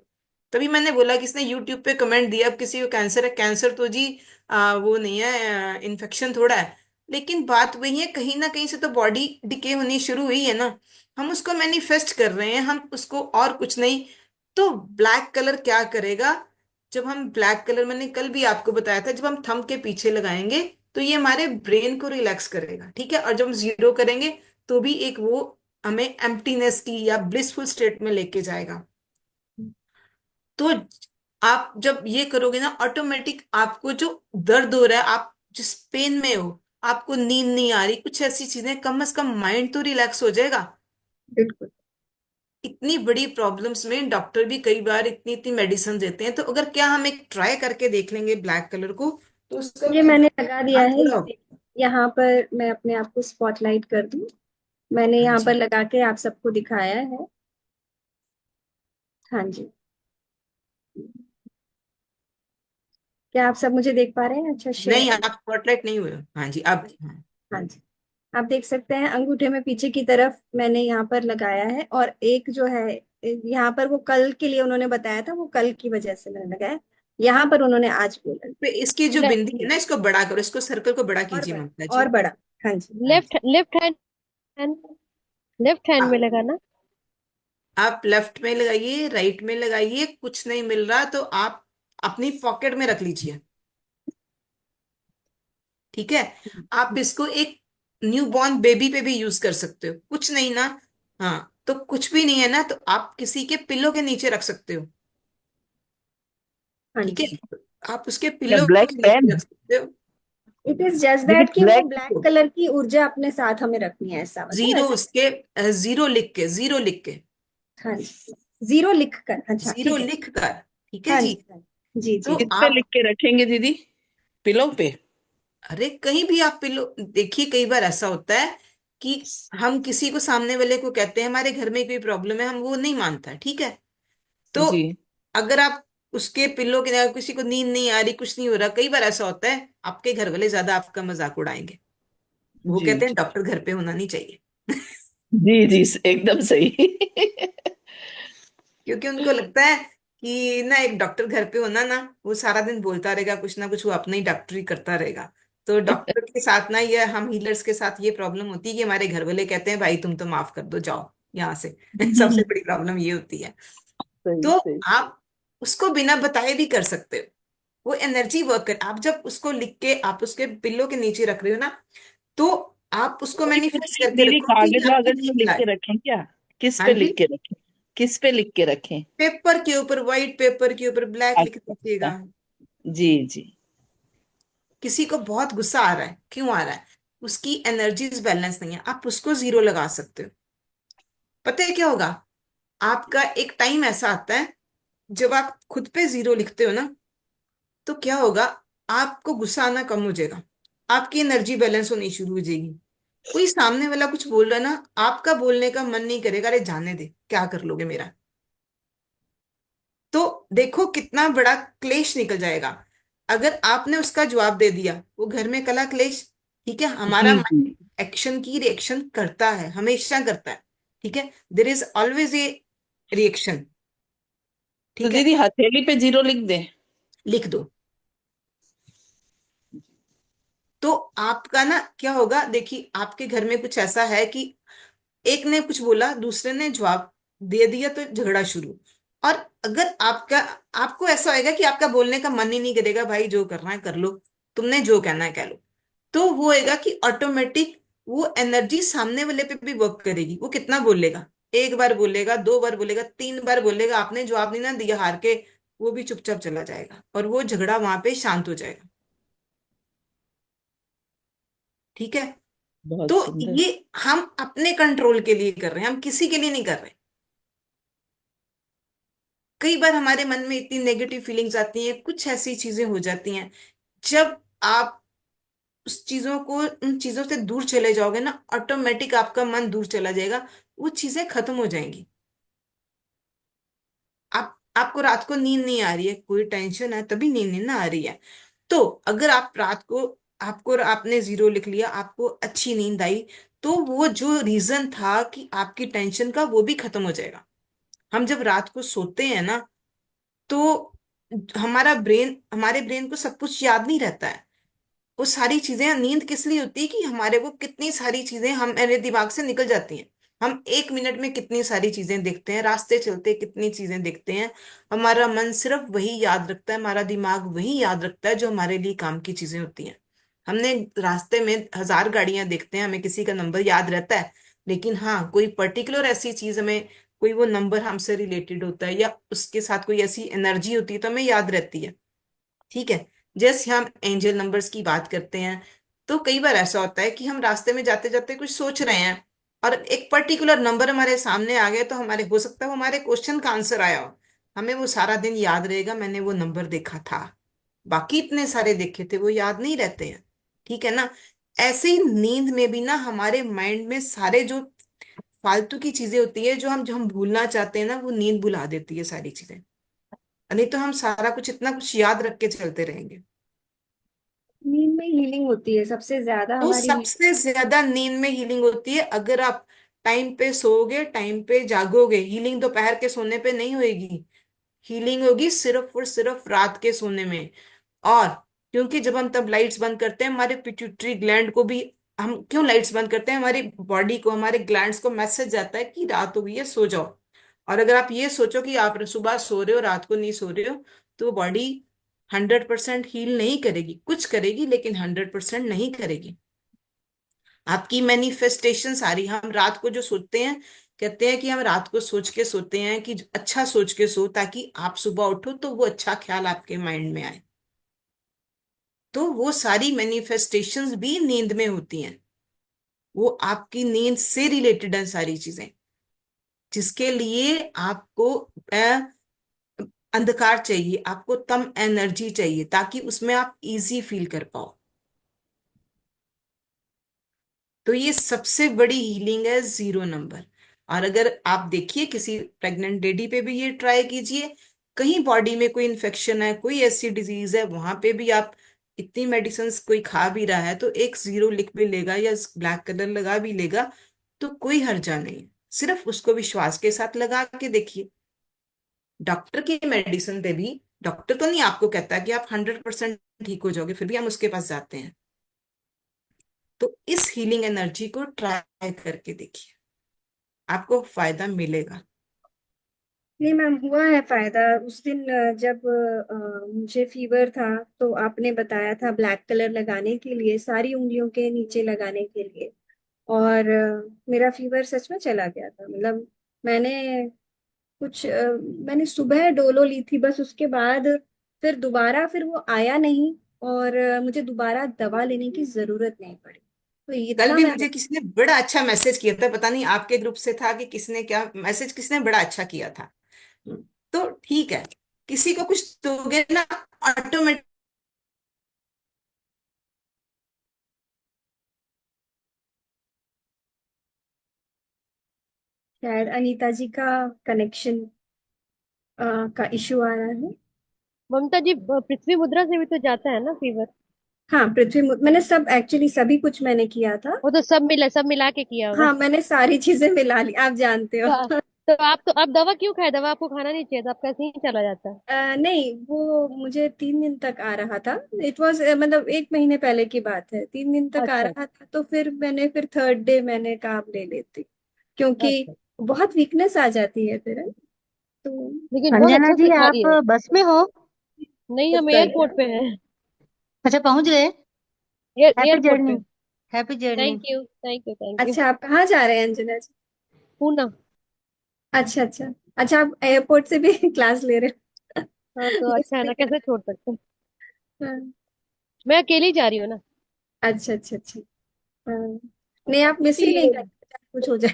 A: तभी मैंने बोला कि इसने यूट्यूब पे कमेंट दिया, अब किसी को कैंसर है, कैंसर तो जी वो नहीं है, इन्फेक्शन थोड़ा है। लेकिन बात वही है, कहीं ना कहीं से तो बॉडी डिके होनी शुरू हुई है ना, हम उसको मैनिफेस्ट कर रहे हैं, हम उसको, और कुछ नहीं। तो ब्लैक कलर क्या करेगा, जब हम ब्लैक कलर, मैंने कल भी आपको बताया था, जब हम थंब के पीछे लगाएंगे तो ये हमारे ब्रेन को रिलैक्स करेगा, ठीक है। और जब हम जीरो करेंगे तो भी एक वो हमें एम्प्टीनेस की या ब्लिसफुल स्टेट में लेके जाएगा। तो आप जब ये करोगे ना, ऑटोमेटिक आपको जो दर्द हो रहा है, आप जिस पेन में हो, आपको नींद नहीं आ रही, कुछ ऐसी चीजें, कम से कम माइंड तो रिलैक्स हो जाएगा।
C: बिल्कुल।
A: इतनी बड़ी प्रॉब्लम्स में डॉक्टर भी कई बार इतनी इतनी मेडिसिन देते हैं, तो अगर क्या हम एक ट्राई करके देख लेंगे ब्लैक कलर को, तो उसका
C: ये
A: कोई
C: मैंने लगा दिया
A: नुकसान
C: है,
A: थोड़ा
C: ये
A: होगा।
C: देखिए, यहाँ पर मैं अपने आप को स्पॉटलाइट कर दूं। मैंने
A: हाँ
C: यहाँ पर
A: जी।
C: लगा के आप सबको दिखाया है। हाँ जी। क्या आप सब मुझे देख पा रहे हैं? अच्छा,
A: नहीं,
C: शेयर।
A: आप स्पॉटलाइट नहीं हुए हो। हाँ जी, आप, हाँ।
C: हाँ जी। आप देख सकते हैं अंगूठे में पीछे की तरफ मैंने यहाँ पर लगाया है, और एक जो है यहाँ पर, वो कल के लिए उन्होंने बताया था, वो कल की वजह से मैंने लगाया। यहाँ पर उन्होंने आज बोला।
A: पे इसकी जो
B: ले,
A: बिंदी है ना, इसको बड़ा करो, इसको सर्कल को बड़ा
C: और
A: कीजिए
C: बड़ा,
A: ममता
C: और
A: जी।
C: बड़ा। हाँ जी।
A: हाँ
B: लेफ्ट
A: जी।
B: लेफ्ट हैंड लेफ्ट हैंड में
A: आप
B: लगाना।
A: आप लेफ्ट में लगाइए, राइट में लगाइए, कुछ नहीं मिल रहा तो आप अपनी पॉकेट में रख लीजिए, ठीक है। आप इसको एक न्यू बॉर्न बेबी पे भी यूज कर सकते हो, कुछ नहीं ना। हाँ, तो कुछ भी नहीं है ना, तो आप किसी के पिल्लो के नीचे रख सकते हो,
C: हाँ
A: ठीक है।
C: जी।
A: आप उसके
D: क्या
A: पिल्लो
D: ब्लैक
A: के नीचे
D: पेन?
A: रख सकते हो।
C: इट इज जस्ट
D: दीदी
C: दैट कि वो
D: ब्लैक।
C: ब्लैक कलर की ऊर्जा अपने साथ हमें रखनी है, ऐसा मतलब
A: जीरो
C: ऐसा।
A: उसके, जीरो लिख के, जीरो लिख के,
C: हाँ जी। जीरो लिख कर, अच्छा
A: जीरो
C: ठीक है।
A: लिख कर, ठीक है
C: हाँ
A: जी।
C: जी हाँ जी
A: तो
C: जी।
D: किस पे लिख
A: आप,
D: के रखेंगे दीदी? पिलो पे?
A: अरे कहीं भी आप पिलो, देखिए कई बार ऐसा होता है कि हम किसी को, सामने वाले को कहते हैं हमारे घर में कोई प्रॉब्लम है, हम वो नहीं मानता, ठीक है। तो
D: जी।
A: अगर आप उसके पिल्लो के, किसी को नींद नहीं आ रही, कुछ नहीं हो रहा, कई बार ऐसा होता है आपके घर वाले ज्यादा आपका मजाक उड़ाएंगे, वो
D: जी
A: कहते हैं डॉक्टर घर पे होना नहीं चाहिए।
D: जी जी, एकदम सही।
A: क्योंकि उनको लगता है कि ना एक डॉक्टर घर पे होना ना, वो सारा दिन बोलता रहेगा कुछ ना कुछ, वो अपनी डॉक्टरी करता रहेगा। तो डॉक्टर के साथ ना, ये हम हीलर्स के साथ ये प्रॉब्लम होती है कि हमारे घर वाले कहते हैं भाई तुम तो माफ कर दो, जाओ यहाँ से। सबसे बड़ी प्रॉब्लम ये होती है।
D: सही
A: तो
D: सही।
A: आप उसको बिना बताए भी कर सकते हो। वो एनर्जी वर्क कर, आप जब उसको लिख के आप उसके पिल्लो के नीचे रख रहे हो ना, तो आप उसको
D: दीदी फिर
A: मैनिफेस्ट
D: भी
A: करके
D: दीदी
A: रखो कि
D: कागज
A: ये आपके
D: वागज में
A: लिए
D: लिख
A: मिला
D: के
A: है।
D: रखें क्या? किस
A: हाँ
D: पे
A: जी।
D: लिख के रखें? किस पे लिख के रखें?
A: पेपर के ऊपर, व्हाइट पेपर के ऊपर ब्लैक लिख
D: अच्छा अच्छा।
A: दीजिएगा।
D: जी जी।
A: किसी को बहुत गुस्सा आ रहा है, क्यों आ रहा है? उसकी एनर्जीज बैलेंस नहीं है, आप उसको जीरो लगा सकते हो। पता है क्या होगा? आपका एक टाइम ऐसा आता है जब आप खुद पे जीरो लिखते हो ना, तो क्या होगा? आपको गुस्सा आना कम हो जाएगा, आपकी एनर्जी बैलेंस होनी शुरू हो जाएगी। कोई सामने वाला कुछ बोल रहा है ना, आपका बोलने का मन नहीं करेगा, अरे जाने दे, क्या कर लोगे मेरा। तो देखो कितना बड़ा क्लेश निकल जाएगा अगर आपने उसका जवाब दे दिया। वो घर में कला क्लेश। ठीक है, हमारा
D: जी जी।
A: माइंड एक्शन की रिएक्शन करता है, हमेशा करता है। ठीक है, there is always a reaction.
D: तो
A: ठीक है,
D: दीदी हथेली पे जीरो लिख दे?
A: लिख दो। तो आपका ना क्या होगा, देखिए आपके घर में कुछ ऐसा है कि एक ने कुछ बोला, दूसरे ने जवाब दे दिया, तो झगड़ा शुरू। और अगर आपका, आपको ऐसा होएगा कि आपका बोलने का मन ही नहीं करेगा, भाई जो करना है कर लो, तुमने जो कहना है कह लो। तो वो होएगा कि ऑटोमेटिक वो एनर्जी सामने वाले पे भी वर्क करेगी। वो कितना बोलेगा, एक बार बोलेगा, दो बार बोलेगा, तीन बार बोलेगा, आपने जवाब नहीं ना दिया हार के, वो भी चुपचाप चला जाएगा और वो झगड़ा वहां पे शांत हो जाएगा। ठीक है।
D: बहुत
A: तो
D: सुंदर।
A: ये हम अपने कंट्रोल के लिए कर रहे हैं, हम किसी के लिए नहीं कर रहे। कई बार हमारे मन में इतनी नेगेटिव फीलिंग्स आती हैं, कुछ ऐसी चीजें हो जाती हैं, जब आप उस चीजों को, उन चीजों से दूर चले जाओगे ना, ऑटोमेटिक आपका मन दूर चला जाएगा, वो चीजें खत्म हो जाएंगी। आपको रात को नींद नहीं आ रही है, कोई टेंशन है तभी नींद नहीं ना आ रही है। तो अगर आप रात को, आपको आपने जीरो लिख लिया, आपको अच्छी नींद आई, तो वो जो रीजन था कि आपकी टेंशन का, वो भी खत्म हो जाएगा। हम जब रात को सोते हैं ना, तो हमारे ब्रेन को सब कुछ याद नहीं रहता है। वो सारी चीजें, नींद किस लिए होती है कि हमारे को कितनी सारी चीजें हमारे दिमाग से निकल जाती हैं। हम एक मिनट में कितनी सारी चीजें देखते हैं, रास्ते चलते कितनी चीजें देखते हैं। हमारा मन सिर्फ वही याद रखता है, हमारा दिमाग वही याद रखता है जो हमारे लिए काम की चीजें होती हैं। हमने रास्ते में हजार गाड़ियां देखते हैं, हमें किसी का नंबर याद रहता है, लेकिन हाँ कोई पर्टिकुलर ऐसी चीज हमें, कोई वो नंबर हमसे रिलेटेड होता है या उसके साथ कोई ऐसी एनर्जी होती है तो हमें याद रहती है। ठीक है। जैसे हम एंजल नंबर्स की बात करते हैं, तो कई बार ऐसा होता है कि हम रास्ते में जाते जाते कुछ सोच रहे हैं और एक पर्टिकुलर नंबर हमारे सामने आ गया, तो हमारे, हो सकता है वो हमारे क्वेश्चन का आंसर आया हो, हमें वो सारा दिन याद रहेगा, मैंने वो नंबर देखा था। बाकी इतने सारे देखे थे वो याद नहीं रहते हैं। ठीक है ना? ऐसे ही नींद में भी ना हमारे माइंड में सारे जो फालतू की चीजें होती है, जो हम भूलना चाहते हैं ना, वो नींद भुला देती है सारी चीजें। नहीं तो हम सारा कुछ, इतना कुछ याद रख के चलते रहेंगे।
C: नींद में हीलिंग होती है, सबसे ज्यादा
A: तो
C: हमारी
A: सबसे ज्यादा नींद में हीलिंग होती है अगर आप टाइम पे सोओगे, टाइम पे जागोगे। हीलिंग दोपहर के सोने पे नहीं होगी, हीलिंग होगी सिर्फ और सिर्फ रात के सोने में। और क्योंकि जब हम तब लाइट्स बंद करते हैं, हमारे पिट्यूटरी ग्लैंड को भी, हम क्यों लाइट्स बंद करते हैं, हमारी बॉडी को, हमारे ग्लैंड्स को मैसेज जाता है कि रात हो गई है, सो जाओ। और अगर आप ये सोचो कि आप सुबह सो रहे हो, रात को नहीं सो रहे हो, तो बॉडी 100% हील नहीं करेगी, कुछ करेगी लेकिन 100% नहीं करेगी। आपकी मैनिफेस्टेशन सारी, हम रात को जो सोते हैं, कहते हैं कि हम रात को सोच के सोते हैं कि अच्छा सोच के सो, ताकि आप सुबह उठो तो वो अच्छा ख्याल आपके माइंड में आए। तो वो सारी मैनिफेस्टेशंस भी नींद में होती हैं। वो आपकी नींद से रिलेटेड है सारी चीजें, जिसके लिए आपको अंधकार चाहिए, आपको तम एनर्जी चाहिए, ताकि उसमें आप इजी फील कर पाओ। तो ये सबसे बड़ी हीलिंग है, जीरो नंबर। और अगर आप देखिए किसी प्रेग्नेंट लेडी पे भी ये ट्राई कीजिए, कहीं बॉडी में कोई इन्फेक्शन है, कोई ऐसी डिजीज है, वहां पे भी आप, इतनी मेडिसिन कोई खा भी रहा है तो एक जीरो लिख भी लेगा या ब्लैक कलर लगा भी लेगा, तो कोई हर्जा नहीं है। सिर्फ उसको विश्वास के साथ लगा के देखिए। डॉक्टर की मेडिसिन पे भी डॉक्टर तो नहीं आपको कहता कि आप 100% ठीक हो जाओगे, फिर भी हम उसके पास जाते हैं। तो इस हीलिंग एनर्जी को ट्राई करके देखिए, आपको फायदा मिलेगा।
C: नहीं मैम, हुआ है फायदा। उस दिन जब मुझे फीवर था, तो आपने बताया था ब्लैक कलर लगाने के लिए, सारी उंगलियों के नीचे लगाने के लिए। और मेरा फीवर सच में चला गया था। मतलब मैंने मैंने सुबह डोलो ली थी बस, उसके बाद फिर दोबारा फिर वो आया नहीं। और मुझे दोबारा दवा लेने की जरूरत नहीं पड़ी। तो
A: कल
C: इतना
A: भी
C: मैं।
A: मुझे किसी ने बड़ा अच्छा मैसेज किया था, पता नहीं आपके ग्रुप से था कि किसने, क्या मैसेज किसने बड़ा अच्छा किया था। तो ठीक है, किसी को कुछ दोगे ना, ऑटोमेटिक।
C: शायद अनीता जी का कनेक्शन का इशू आ रहा है।
B: ममता जी, पृथ्वी मुद्रा से भी तो जाता है ना फीवर?
C: हाँ, मैंने सब एक्चुअली सभी कुछ मैंने किया था।
B: वो तो सब मिला के किया होगा।
C: हाँ, मैंने सारी चीजें मिला ली, आप जानते
B: तो,
C: हो।
B: आप दवा क्यों खाए? दवा आपको खाना नहीं चाहिए था, आपका ऐसे ही चला जाता है।
C: नहीं, वो मुझे 3 दिन तक आ रहा था। इट वॉज मतलब 1 महीने पहले की बात है, 3 दिन तक आ
B: अच्छा
C: रहा था। तो फिर थर्ड डे मैंने कहा अब ले लेती, क्योंकि
B: अच्छा।
C: बहुत वीकनेस आ जाती है फिर, है। तो
B: लेकिन बहुत
E: अंजना
B: अच्छा
E: जी,
B: सिखा रही
E: आप
B: है।
E: बस में हो?
B: नहीं, हम एयरपोर्ट पे हैं।
E: अच्छा, पहुंच गए। हैप्पी
B: एयरपोर्ट पे।
E: Journey. Happy journey.
B: Thank you, thank you, thank you.
C: अच्छा, आप कहाँ जा रहे हैं अंजना जी?
B: पूना।
C: अच्छा अच्छा। अच्छा, आप एयरपोर्ट से भी क्लास ले रहे हो?
B: हाँ, तो
C: ये
B: अच्छा है
C: सही
B: ना,
C: है।
B: कैसे छोड़ सकते हैं।
C: हाँ,
B: मैं अकेली जा रही हूँ ना।
C: अच्छा अच्छा अच्छा। हाँ। नहीं, आप मिस ही नहीं करते, चाहे कुछ हो जाए।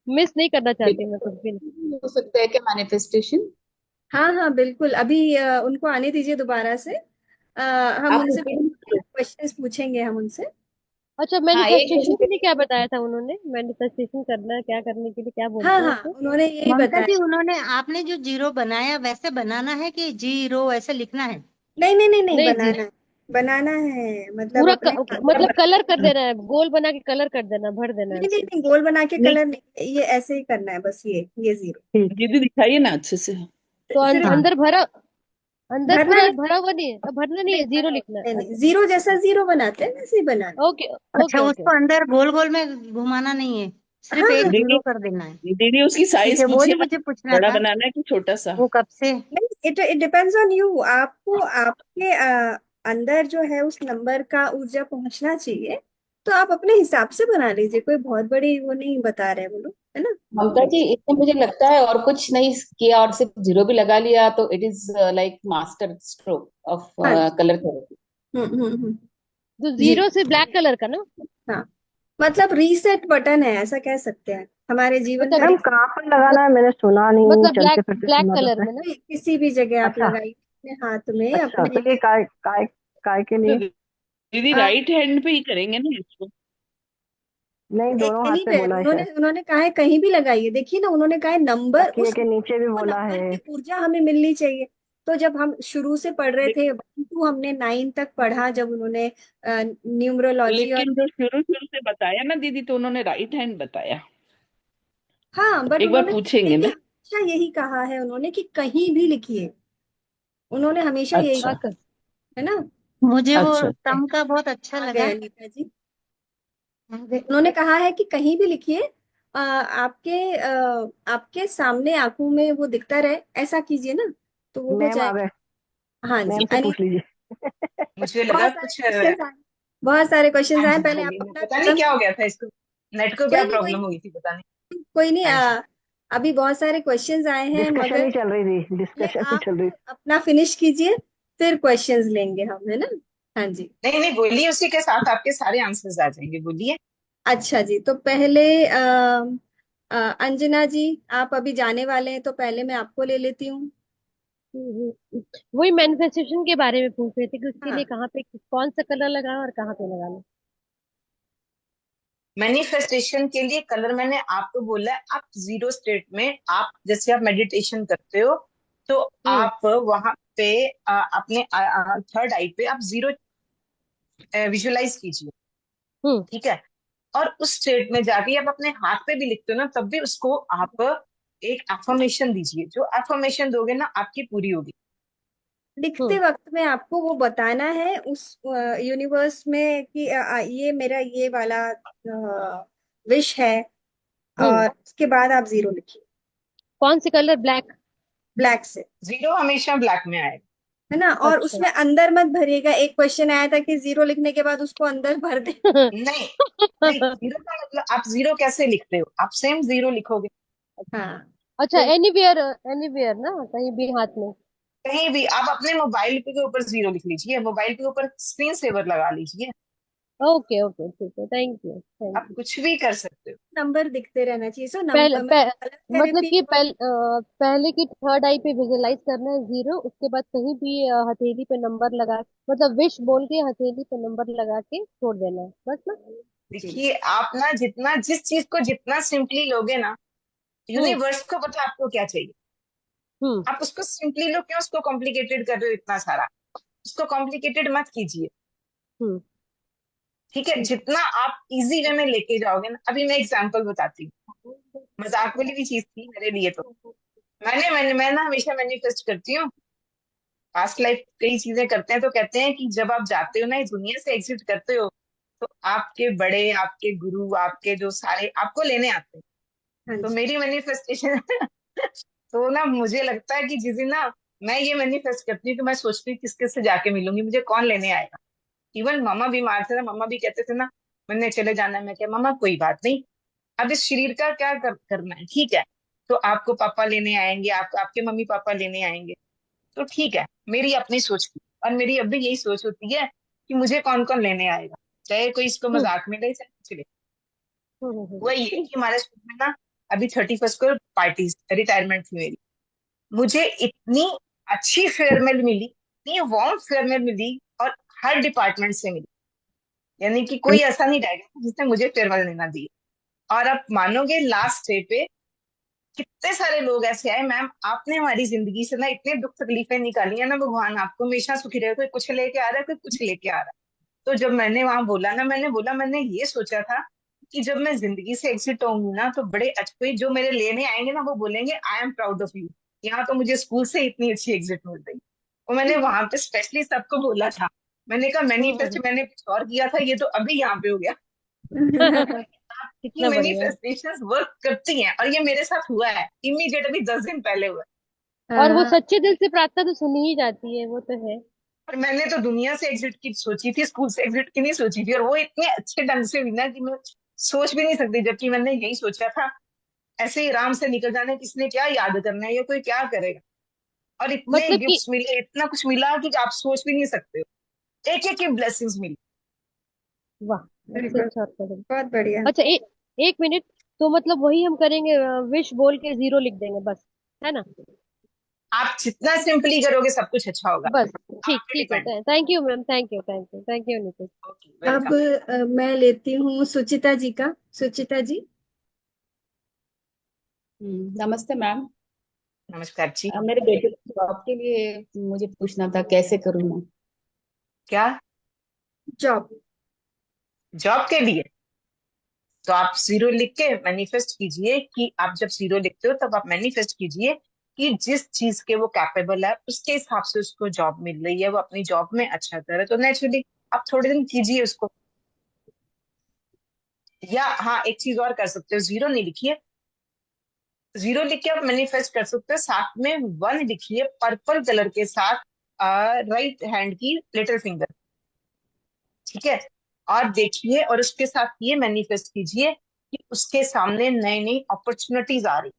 B: मिस नहीं करना चाहती मैं कुछ भी।
F: हो सकता है क्या मैनिफेस्टेशन?
C: हाँ हाँ, बिल्कुल। अभी उनको आने दीजिए दोबारा से। हम
F: आप
C: उनसे
F: रिपीट करो।
C: क्वेश्चंस पूछेंगे, हम उनसे।
B: अच्छा,
F: हाँ, एक
B: मैनिफेस्टेशन के लिए
F: मिनट।
B: क्या बताया था उन्होंने? मैनिफेस्टेशन करना है, क्या करने के लिए क्या
C: हाँ
B: बोलते हैं
C: हाँ,
B: उसे?
C: उन्होंने यही
E: ममता जी,
C: बताया।
E: उन्होंने आपने जो जीरो बनाया वैसे बनाना है कि जीरो ऐसे लिखना है?
C: नहीं नहीं नहीं नहीं,
B: नहीं जी,
C: बनाना है। बनाना है, मतलब
B: पूरा
C: अपने हाथ में।
B: मतलब कलर कर देना है, गोल बना के कलर कर देना, भर देना है
C: नहीं नहीं
B: उसमें।
C: नहीं, गोल बना के
F: नहीं,
C: कलर नहीं, ये ऐसे ही करना है बस, ये जीरो।
E: ठीक।
D: दीदी दिखाइए ना अच्छे से।
B: तो
C: सिर्फ
E: हाँ।
B: अंदर भरा, अंदर
C: भरना
B: पूरा
C: नहीं।
B: भरा हुआ नहीं है, अब भरना नहीं
C: नहीं
B: है, जीरो लिखना
C: नहीं
B: है।
C: नहीं, जीरो जैसा जीरो बनाते हैं वैसे ही बनाना
B: ओके,
E: अच्छा,
B: ओके, ओके।
E: उसको अंदर गोल गोल में घुमाना नहीं है,
C: है।
E: सिर्फ
C: हाँ
E: एक
C: हाँ।
D: दीदी,
E: जीरो कर देना है?
D: दीदी उसकी
E: ठीक
D: साइज
E: है, वो ही
D: पूछिए ना,
E: मुझे पूछना
D: बड़ा
E: था।
D: बनाना है कि छोटा सा।
E: वो कब से।
C: नहीं, it it depends on you. आपको आपके अंदर जो है उस नंबर का ऊर्जा पहुंचना चाहिए। तो आप अपने हिसाब से बना लीजिए, कोई बहुत बड़ी वो नहीं बता रहे वो लोग, है ना।
F: ममता जी, इसमें मुझे लगता है और कुछ नहीं किया और सिर्फ जीरो भी लगा लिया तो it is like master stroke of
C: हाँ जी।
F: Colour therapy.
C: हम्म।
B: तो
C: जी।
B: जीरो से ब्लैक कलर का ना?
C: हाँ, मतलब रीसेट बटन है, ऐसा कह सकते हैं, हमारे जीवन का
B: मतलब
G: मैम कहाँ पर लगाना है? मैंने सुना नहीं,
B: मतलब ब्लैक
G: चलते फिरते
B: ब्लैक
G: सुना तो
B: कलर
G: है।
B: में ना?
C: किसी भी जगह आप
G: अच्छा।
C: लगाइए, अपने हाथ में,
G: अच्छा,
C: अपने।
G: तो ये काय काय काय के
D: तो
G: लिए?
D: दीदी
C: आ,
D: राइट हैंड पे ही करेंगे ना इसको?
G: नहीं, दोनों हाथ
C: कहीं
G: पे
C: पे
G: बोला है
C: उन्होंने
G: शायद।
C: उन्होंने कहा है कहीं भी लगाइए। देखिए ना, उन्होंने कहा है नंबर,
G: तकिए
C: उस
G: के नीचे भी
C: वो
G: बोला
C: नंबर
G: है।
C: की ऊर्जा हमें मिलनी चाहिए। तो जब हम शुरू से पढ़ रहे थे, 1 to हमने 9 तक पढ़ा, जब उन्होंने न्यूमरोलॉजी और।
D: लेकिन जो शुरू शुरू से बताया ना दीदी, तो उन्होंने राइट हैंड बताया।
C: हाँ, बट
D: एक बार
C: उन्होंने
D: पूछेंगे
C: भी
D: ना।
C: हमेशा यही कहा है उन्होंने कि कहीं भी लिखिए। उन्होंने हमेशा यही
D: अच्छा,
C: कहा, है ना।
E: मुझे वो
D: अच्छा।
E: सम का बहुत अच्छा
C: आ गए
E: लगा।
C: अनीता जी। उन्होंने कहा है कि कहीं भी लिखिए, आपके सामने आंखों में वो दिखता रहे, ऐसा कीजिए ना, तो वो हो
G: मैम आ
C: जाएगा।
G: गए।
C: हाँ
G: मैम
C: जी,
G: से पूछ लीजिए।
F: मुझे लगा
C: बहुत सारे
F: कुछ
C: क्वेश्चंस आए। बहुत सारे क्वेश्चंस
F: हाँ
C: आए,
F: जी
C: पहले आप
F: बोलिए,
C: अपना
F: पता नहीं
C: कदम।
F: क्या हो गया था इसको, नेट को क्या
C: कोई
F: प्रॉब्लम
C: नहीं,
F: हो गई थी पता नहीं।
C: कोई नहीं।
F: हाँ जी।
C: अभी बहुत सारे क्वेश्चंस आए हैं,
G: डिस्कशन ही
C: मगर
G: चल रही थी,
C: पहले
G: डिस्कशन ही
C: आप
G: चल रही
C: अपना फिनिश कीजिए, फिर क्वेश्चंस लेंगे हम, है ना। हाँ जी।
F: नहीं नहीं, बोलिए, उसी के साथ आपके सारे आंसर्स आ जाएंगे, बोलिए।
C: अच्छा जी, तो पहले अंजना जी, आप अभी जाने वाले हैं, तो पहले मैं आपको ले लेती हूँ।
B: वही मैनिफेस्टेशन के बारे में पूछ रहे थे कि उसके लिए
C: हाँ।
B: कहाँ पे कौन सा कलर लगाना और कहाँ पे लगाना।
F: मैनिफेस्टेशन के लिए कलर मैंने आपको बोला है, आप जीरो स्टेट में, आप जैसे आप मेडिटेशन करते हो तो
B: हम्म,
F: आप वहां पे अपने थर्ड आई पे आप जीरो विजुलाइज कीजिए।
B: हम्म।
F: ठीक है। और उस स्टेट में जाके आप अपने हाथ पे भी लिखते हो ना, तब भी उसको आप एक एफर्मेशन दीजिए, जो एफर्मेशन दोगे ना आपकी पूरी होगी।
C: लिखते वक्त में आपको वो बताना है उस यूनिवर्स में कि ये मेरा ये वाला विश है,
B: हम्म।
C: और उसके बाद आप जीरो लिखिए,
B: कौन सी कलर? ब्लैक?
C: ब्लैक से,
F: जीरो हमेशा ब्लैक में आएगा।
C: है ना। और
B: अच्छा।
C: उसमें अंदर मत भरिएगा। एक क्वेश्चन आया था कि जीरो लिखने के बाद उसको अंदर भर दे।
F: नहीं, नहीं, जीरो का मतलब आप जीरो कैसे लिखते हो, आप सेम जीरो लिखोगे।
C: हाँ,
B: अच्छा,
C: बिल्कुल।
B: एनीवेयर, एनीवेयर ना, कहीं भी हाथ में?
F: कहीं भी आप अपने मोबाइल के ऊपर जीरो लिख लीजिए, मोबाइल के ऊपर स्क्रीन सेवर लगा लीजिए,
B: ओके ओके, ठीक है, थैंक यू थैंक
F: आप
B: यू।
F: कुछ भी कर सकते हो।
C: नंबर दिखते रहना चाहिए। सो
B: पहले
C: नंबर मतलब कलर
B: मतलब
C: थेरेपी।
B: कि पहले की थर्ड आई पे विजुलाइज करना है जीरो, उसके बाद कहीं भी हथेली पे नंबर लगा, मतलब विश बोल के हथेली पे नंबर लगा के छोड़ देना है बस ना।
C: जी।
F: देखिए आप ना जितना जिस चीज को जितना सिंपली लोगे ना,
B: हम्म
F: यूनिवर्स को पता आपको क्या चाहिए।
B: हम्म
F: आप उसको सिंपली लो, क्यों उसको कॉम्प्लिकेटेड कर रहे हो इतना सारा। उसको कॉम्प्लिकेटेड मत कीजिए,
B: हम्म।
F: ठीक है। जितना आप इजी वे में लेके जाओगे ना, अभी मैं एग्जांपल बताती हूँ, मजाक वाली भी चीज थी मेरे लिए तो। मैं ना हमेशा मैनिफेस्ट करती हूँ, पास्ट लाइफ कई चीजें करते हैं तो कहते हैं कि जब आप जाते हो ना इस दुनिया से एग्जिट करते हो, तो आपके बड़े, आपके गुरु, आपके जो सारे आपको लेने आते हैं।
C: हाँ
F: तो
C: जी।
F: मेरी मैनिफेस्टेशन तो ना मुझे लगता है कि जिस दिन ना मैं ये मैनिफेस्ट करती हूँ कि मैं सोचती हूँ किस किस से जाके मिलूंगी, मुझे कौन लेने आएगा। इवन मामा बीमार थे ना, मामा भी कहते थे ना मैंने चले जाना है, मैं क्या मामा कोई बात नहीं, अब इस शरीर का क्या करना है, ठीक है। तो आपको पापा लेने आएंगे, आपके मम्मी पापा लेने आएंगे, तो ठीक है। मेरी अपनी सोच की, और मेरी अब भी यही सोच होती है कि मुझे कौन कौन लेने आएगा, चाहे कोई इसको
B: हम्म
F: मजाक में ले चाहे कुछ ले।
B: हम्म।
F: हुआ ये कि हमारे स्कूल में ना अभी 31st को पार्टी रिटायरमेंट थी मेरी, मुझे इतनी अच्छी फेयरवेल मिली, इतनी वार्म फेयरवेल मिली, और हर डिपार्टमेंट से मिली, यानी कि कोई ऐसा नहीं रह गया जिसने मुझे फेयरवेल नहीं ना दी। और आप मानोगे लास्ट डे पे कितने सारे लोग ऐसे आए, मैम आपने हमारी जिंदगी से ना इतने दुख तकलीफें निकाली है ना, भगवान आपको हमेशा सुखी रहे, कोई कुछ लेके आ रहा है, कोई कुछ लेके आ रहा है। तो जब मैंने वहां बोला ना, मैंने बोला मैंने ये सोचा था कि जब मैं जिंदगी से एग्जिट होंगी ना, तो बड़े अच्छे जो मेरे लेने आएंगे ना वो बोलेंगे I am proud of you, यहाँ तो मुझे स्कूल से इतनी अच्छी एग्जिट मिल गई। और मैंने वहां पे स्पेशली सबको बोला था, मैंने कहा मैनिफेस्ट
B: हम्म।
F: मैंने कुछ और किया था, ये तो अभी यहाँ पे हो गया। कि
B: कितना बढ़िया।
F: मैनिफेस्टेशंस वर्क करती हैं, और ये मेरे साथ हुआ है, इमीडिएट अभी 10 दिन पहले हुआ है।
B: और वो
C: हाँ,
B: सच्चे दिल से प्रार्थना तो सुनी ही जाती है, वो तो है।
F: और मैंने तो दुनिया से एग्जिट की सोची थी, स्कूल से एग्जिट की नहीं सोची थी, और वो इतने अच्छे ढंग से हुई ना कि मैं सोच भी नहीं सकती, जबकि मैंने यही सोचा था ऐसे ही आराम से निकल जाना है, किसने क्या याद करना है, ये कोई क्या करेगा। और इतने
B: मतलब कि
F: गिफ्ट्स मिले, इतना कुछ मिला कि आप सोच भी नहीं सकते हो, एक एक की ब्लेसिंग्स मिली।
B: वाह, इससे
C: बिल्कुल,
B: अच्छा और क्या करें?
C: बहुत बढ़िया।
B: अच्छा, एक मिनट। तो मतलब वही हम करेंगे, विश बोल के जीरो लिख देंगे बस, है ना?
F: आप जितना सिंपली करोगे सब कुछ अच्छा होगा,
B: बस, ठीक
F: आप पे
B: ठीक है।
F: Depend.
B: Thank you ma'am, thank you thank you thank you Nitish.
F: Okay,
C: अब
F: वेलकम।
C: मैं लेती हूँ सुचिता जी का। सुचिता जी।
H: नमस्ते मैम।
F: नमस्कार जी।
H: मेरे बेटे की जॉब के लिए मुझे पूछना था, कैसे करूँ मैं?
F: क्या?
C: जॉब।
F: जॉब के लिए तो आप जीरो लिख के मैनिफेस्ट कीजिए, कि आप जब जीरो लिखते हो तब आप मैनिफेस्ट कीजिए कि जिस चीज के वो कैपेबल है उसके हिसाब से उसको जॉब मिल रही है, वो अपनी जॉब में अच्छा करे, तो नेचुरली आप थोड़े दिन कीजिए उसको। या हाँ, एक चीज और कर सकते हो, जीरो नहीं लिखिए, जीरो लिख के आप मैनिफेस्ट कर सकते हो, साथ में वन लिखिए पर्पल कलर के साथ, राइट हैंड की लिटिल फिंगर, ठीक है। और देखिए, और उसके साथ ये मैनिफेस्ट कीजिए कि उसके सामने नई नई अपॉर्चुनिटीज आ रही,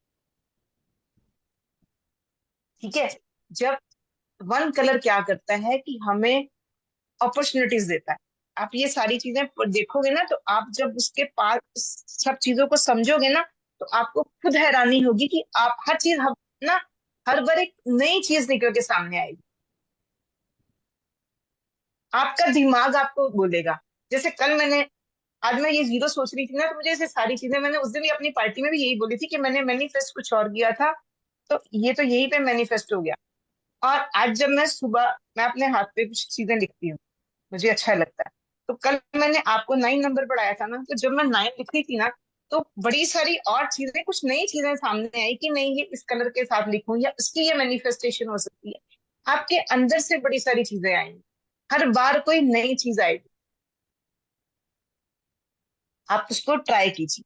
F: ठीक है। जब वन कलर क्या करता है कि हमें अपॉर्चुनिटीज देता है, आप ये सारी चीजें देखोगे ना, तो आप जब उसके पास सब चीजों को समझोगे ना, तो आपको खुद हैरानी होगी कि आप हर चीज ना हर बार एक नई चीज निकल के सामने आएगी, आपका दिमाग आपको बोलेगा। जैसे कल मैंने, आज मैं ये जीरो सोच रही थी ना, तो मुझे ऐसे सारी चीजें, मैंने उस दिन भी अपनी पार्टी में भी यही बोली थी कि मैंने मैनिफेस्ट कुछ और किया था, तो ये तो यही पे मैनिफेस्ट हो गया। और आज जब मैं सुबह, मैं अपने हाथ पे कुछ चीजें लिखती हूँ, मुझे अच्छा लगता है, तो कल मैंने आपको 9 नंबर पढ़ाया था ना, तो जब मैं 9 लिख रही थी ना, तो बड़ी सारी और चीजें, कुछ नई चीजें सामने आई कि नहीं ये इस कलर के साथ लिखूं या उसकी ये मैनिफेस्टेशन हो सकती है। आपके अंदर से बड़ी सारी चीजें आएंगी, हर बार कोई नई चीज आएगी, आप उसको ट्राई कीजिए।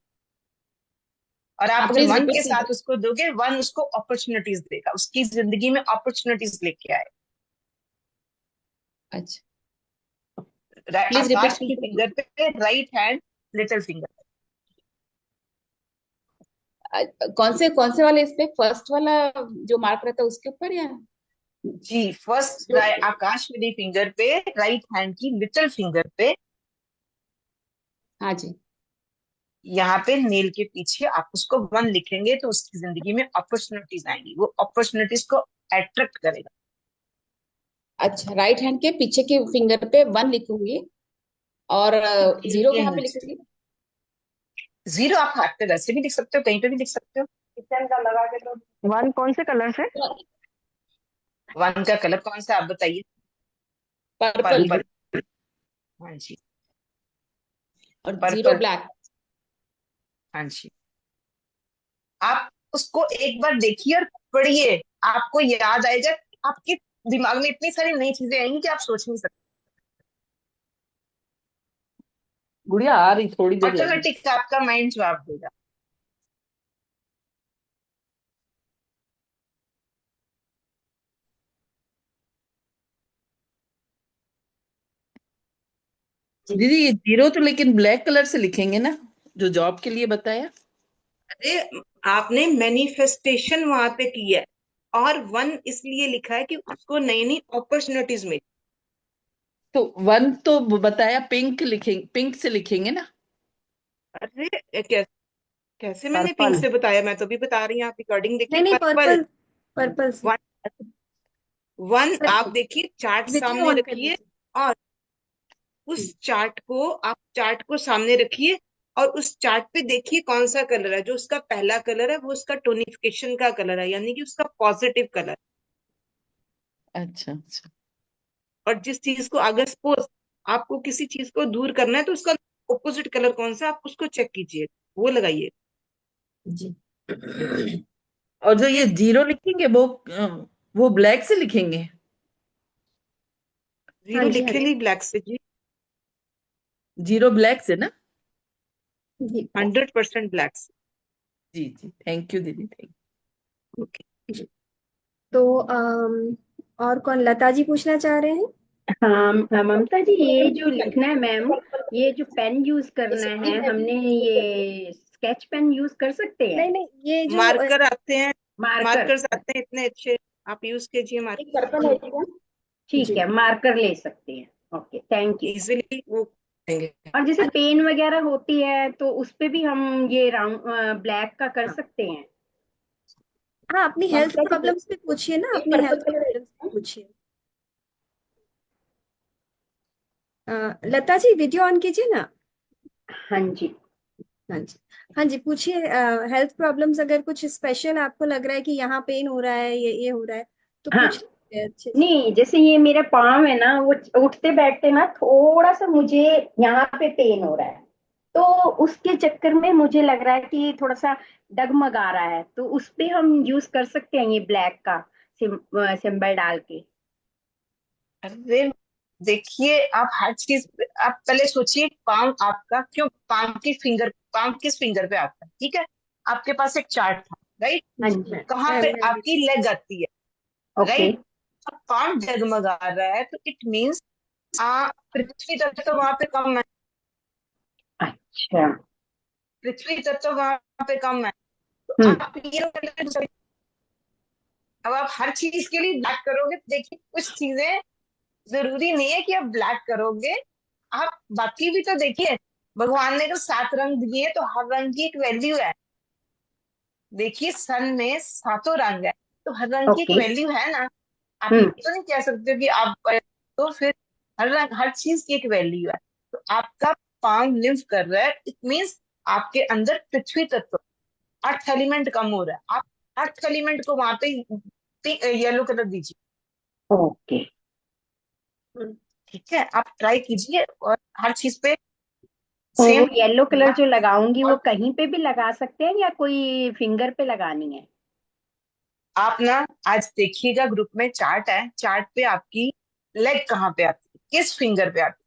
F: और आप
H: आप
F: अगर
H: प्लीज
F: मन
H: रिपीट
F: के
H: कीजिए।
F: साथ उसको दोगे, वन उसको अपॉर्चुनिटीज देगा, उसकी जिंदगी में अपॉर्चुनिटीज लेके आए।
H: अच्छा, प्लीज रिपीट
F: आकाश की
H: कीजिए।
F: फिंगर पे राइट हैंड, लिटिल फिंगर।
H: कौन से वाले, इस पे फर्स्ट वाला जो मार्क रहता है उसके ऊपर, या
F: जी, फर्स्ट
H: जो?
F: आकाश वाली फिंगर पे, राइट हैंड की लिटिल फिंगर पे,
H: हाँ जी।
F: यहाँ पे नेल के पीछे आप उसको वन लिखेंगे तो उसकी जिंदगी में अपॉर्चुनिटीज आएंगी, वो अपॉर्चुनिटीज को अट्रैक्ट करेगा।
H: अच्छा, राइट हैंड के पीछे के फिंगर पे 1 लिखूंगी, और
F: नेल
H: 0
F: के
H: कहाँ पे
F: नीचे
H: लिखूंगी?
F: जीरो आप हाथ पे वैसे भी लिख सकते हो, कहीं पे भी लिख सकते हो।
G: किचन का लगा के तो वन कौन से कलर से?
F: वन का कलर कौन सा आप बताइए?
H: पर्पल।
F: पर्पल। हाँ जी,
H: और 0
F: पर्पल।
H: ब्लैक।
F: हाँ जी, आप उसको एक बार देखिए और पढ़िए, आपको याद आएगा। आपके दिमाग में इतनी सारी नई चीजें आएंगी कि आप सोच नहीं सकते।
D: गुड़िया आ रही, थोड़ी देर लगेगी।
F: ऑटोमेटिक आपका माइंड जवाब देगा।
D: दीदी ये जीरो तो लेकिन ब्लैक कलर से लिखेंगे ना, जो जॉब के लिए बताया?
A: अरे, आपने मैनिफेस्टेशन वहां पे की है, और वन इसलिए लिखा है कि उसको नई नई अपॉर्चुनिटीज मिली।
D: तो वन तो बताया पिंक लिखेंगे, पिंक से लिखेंगे ना।
A: अरे, कैसे मैंने पिंक
G: पर्पल।
A: से बताया? मैं तो भी बता रही हूँ, आप रिकॉर्डिंग देखिए।
C: नहीं नहीं,
A: पर्पल।
C: पर्पल। पर्पल से।
A: वन। वन आप
C: पर्पल।
A: देखिए, चार्ट
C: वीडियो
A: सामने
C: ऑन कर
A: रखिए,
C: लीजिए।
A: और उस चार्ट को, आप चार्ट को सामने रखिए, और उस चार्ट पे देखिए कौन सा कलर है। जो उसका पहला कलर है वो उसका टोनिफिकेशन का कलर है, यानी कि उसका पॉजिटिव कलर।
D: अच्छा अच्छा।
A: और जिस चीज को, अगर सपोज आपको किसी चीज को दूर करना है, तो उसका ऑपोजिट कलर कौन सा, आप उसको चेक कीजिए, वो लगाइए।
D: जी। और जो ये
A: ये
D: जीरो लिखेंगे वो ब्लैक से लिखेंगे?
C: हाँ
A: जीरो
C: जी, हाँ
A: लिखे
C: जी।
A: ली ब्लैक से जी।
D: जीरो ब्लैक से ना?
C: जी।
A: 100% ब्लैक से।
D: जी जी, थैंक यू दीदी, थैंक
A: ओके जी।
C: तो और कौन, लता जी पूछना चाह रहे हैं?
I: हाँ ममता जी, ये जो लिखना है मैम, ये जो पेन यूज करना है हमने, ये स्केच पेन यूज कर सकते हैं?
C: नहीं नहीं, ये जो
A: मार्कर आते हैं,
I: मार्कर।
A: मार्कर्स आते हैं इतने अच्छे, आप यूज कीजिए
I: एक
A: मार्कर।
I: पर्पल है क्या? ठीक
C: जी।
I: है, मार्कर ले सकते हैं। Okay, thank you.
A: इजिली वो करेंगे।
I: और जैसे पेन वगैरह होती है तो उस पे भी हम ये राउंड ब्लैक का कर सकते हैं?
C: हाँ, अपनी हेल्थ
I: ममता जी,
C: प्रॉब्लम्स पे पूछिए ना,
I: एक
C: अपनी
I: पर्पल
C: हेल्थ
I: कलर है
C: प्रॉब्लम्स पे
I: क्या?
C: पूछिए। लता जी, वीडियो ऑन कीजिए ना।
I: हाँ जी।
C: हाँ जी। हाँ जी, पूछिए। हेल्थ प्रॉब्लम्स, अगर कुछ स्पेशल आपको लग रहा है कि यहाँ पेन हो रहा है, ये हो रहा है, तो
I: हाँ,
C: पूछ लीजिए अच्छे से।
I: नहीं जैसे ये मेरा पाँव है ना, वो उठते बैठते ना थोड़ा सा मुझे यहाँ पे पेन हो रहा है, तो उसके चक्कर में मुझे लग रहा है कि थोड़ा सा डगमगा रहा है, तो उस पे हम यूज कर सकते हैं ये ब्लैक का सिंबल डाल के?
F: अरे देखिए, आप हर चीज आप पहले सोचिए, पाम आपका क्यों, पाम की फिंगर, पाम किस फिंगर पे आपका, ठीक है। आपके पास एक चार्ट था, राइट।
I: हाँ
C: जी,
I: जी।
F: कहाँ पे आपकी लेग आती है,
I: ओके।
F: राइट। अब पाम डगमगा रहा है तो इट मीन्स पृथ्वी तत्व तो वहां पे कम है,
I: अच्छा।
F: पृथ्वी तत्व तो वहां पे कम है। तो
I: हम्म।
F: आप ये, अब आप हर चीज के लिए ब्लैक करोगे तो देखिए, कुछ चीजें जरूरी नहीं है कि आप ब्लैक करोगे, आप बाकी भी तो देखिए। भगवान ने तो 7 रंग दिए, तो हर रंग की एक वैल्यू है। देखिए, सन में 7 रंग है, तो हर रंग की एक
I: ओके।
F: वैल्यू है ना। आप ये
I: हम्म।
F: तो नहीं कह सकते हो कि आप, तो फिर हर रंग, हर चीज की एक वैल्यू है। तो आपका पाम लिव कर रहा है, इट मीन्स आपके अंदर पृथ्वी तत्व, अर्थ एलिमेंट कम हो रहा है। आप अर्थ एलिमेंट को वहां पे येलो कलर दीजिए,
I: ओके।
F: ठीक है। आप ट्राई कीजिए और हर चीज पे
I: और वो
F: सेम
I: येलो कलर जो लगाऊंगी वो कहीं पे भी लगा सकते हैं या कोई फिंगर पे लगानी है?
F: आप ना आज देखिएगा ग्रुप में चार्ट है, चार्ट पे आपकी लेग कहाँ पे आती है, किस फिंगर पे आती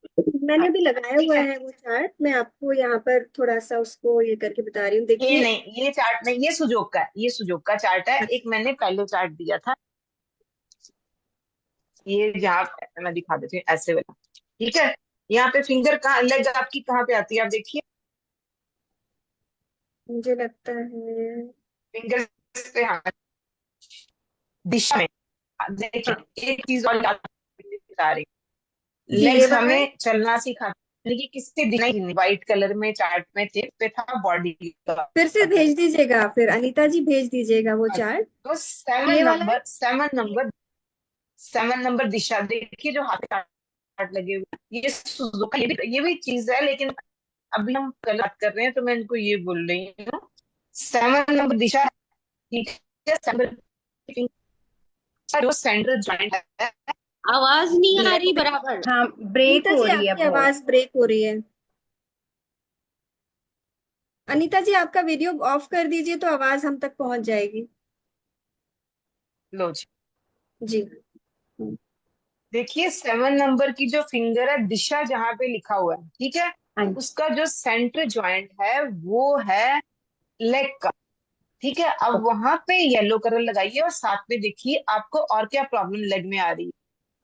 C: मैंने
F: है।
C: भी लगाया
F: ठीक
C: हुआ
F: है,
C: है वो चार्ट, मैं आपको यहाँ पर थोड़ा सा उसको ये करके बता रही हूँ,
F: ये
C: देखिए।
F: नहीं, ये चार्ट नहीं, ये सुजोग का है, ये सुजोग का चार्ट है। एक मैंने पहले चार्ट दिया था, ये जहाँ मैं दिखा देती हूँ ऐसे वाला। ठीक है, यहाँ पे फिंगर कहाँ, लेग आपकी कहाँ पे आती है, आप देखिए
C: मुझे लगता है
F: फिंगर पे। हाँ, दिशा में। देखिए एक चीज और याद बता रही,
C: जी, ये
F: लेग्स
C: वाला है।
F: हमें चलना सिखाती, लेकिन किससे दिखना ही, व्हाइट कलर में चार्ट में टेप पे था बॉडी का।
C: फिर से भेज दीजिएगा, फिर अनीता जी भेज दीजिएगा वो चार्ट।
F: तो
C: ये वाला है।
F: सेवन नंबर दिशा देखिए, जो हाथ काट लगे हुए, ये सुजुका, ये भी चीज है, लेकिन अभी हम कल बात कर रहे हैं तो मैं इनको ये बोल रही हूँ। 7 नंबर दिशा, ठीक है, जो सेंट्रल जॉइंट है,
H: आवाज नहीं आ रही
F: लेफ्ट।
H: बराबर।
I: हाँ, ब्रेक
C: अनीता
I: हो
C: जी
I: रही है
C: आपकी
I: बहुत।
C: आवाज ब्रेक हो रही है। अनीता जी आपका वीडियो ऑफ कर दीजिए तो आवाज हम तक पहुंच जाएगी।
F: लो जी,
C: जी।
F: देखिए 7 नंबर की जो फिंगर है, दिशा जहां पे लिखा हुआ है, ठीक है,
I: हाँ जी।
F: उसका जो सेंटर जॉइंट है वो है लेग का। ठीक है, अब वहां पे येलो कलर लगाइए और साथ में देखिए आपको और क्या प्रॉब्लम लेग में आ रही है,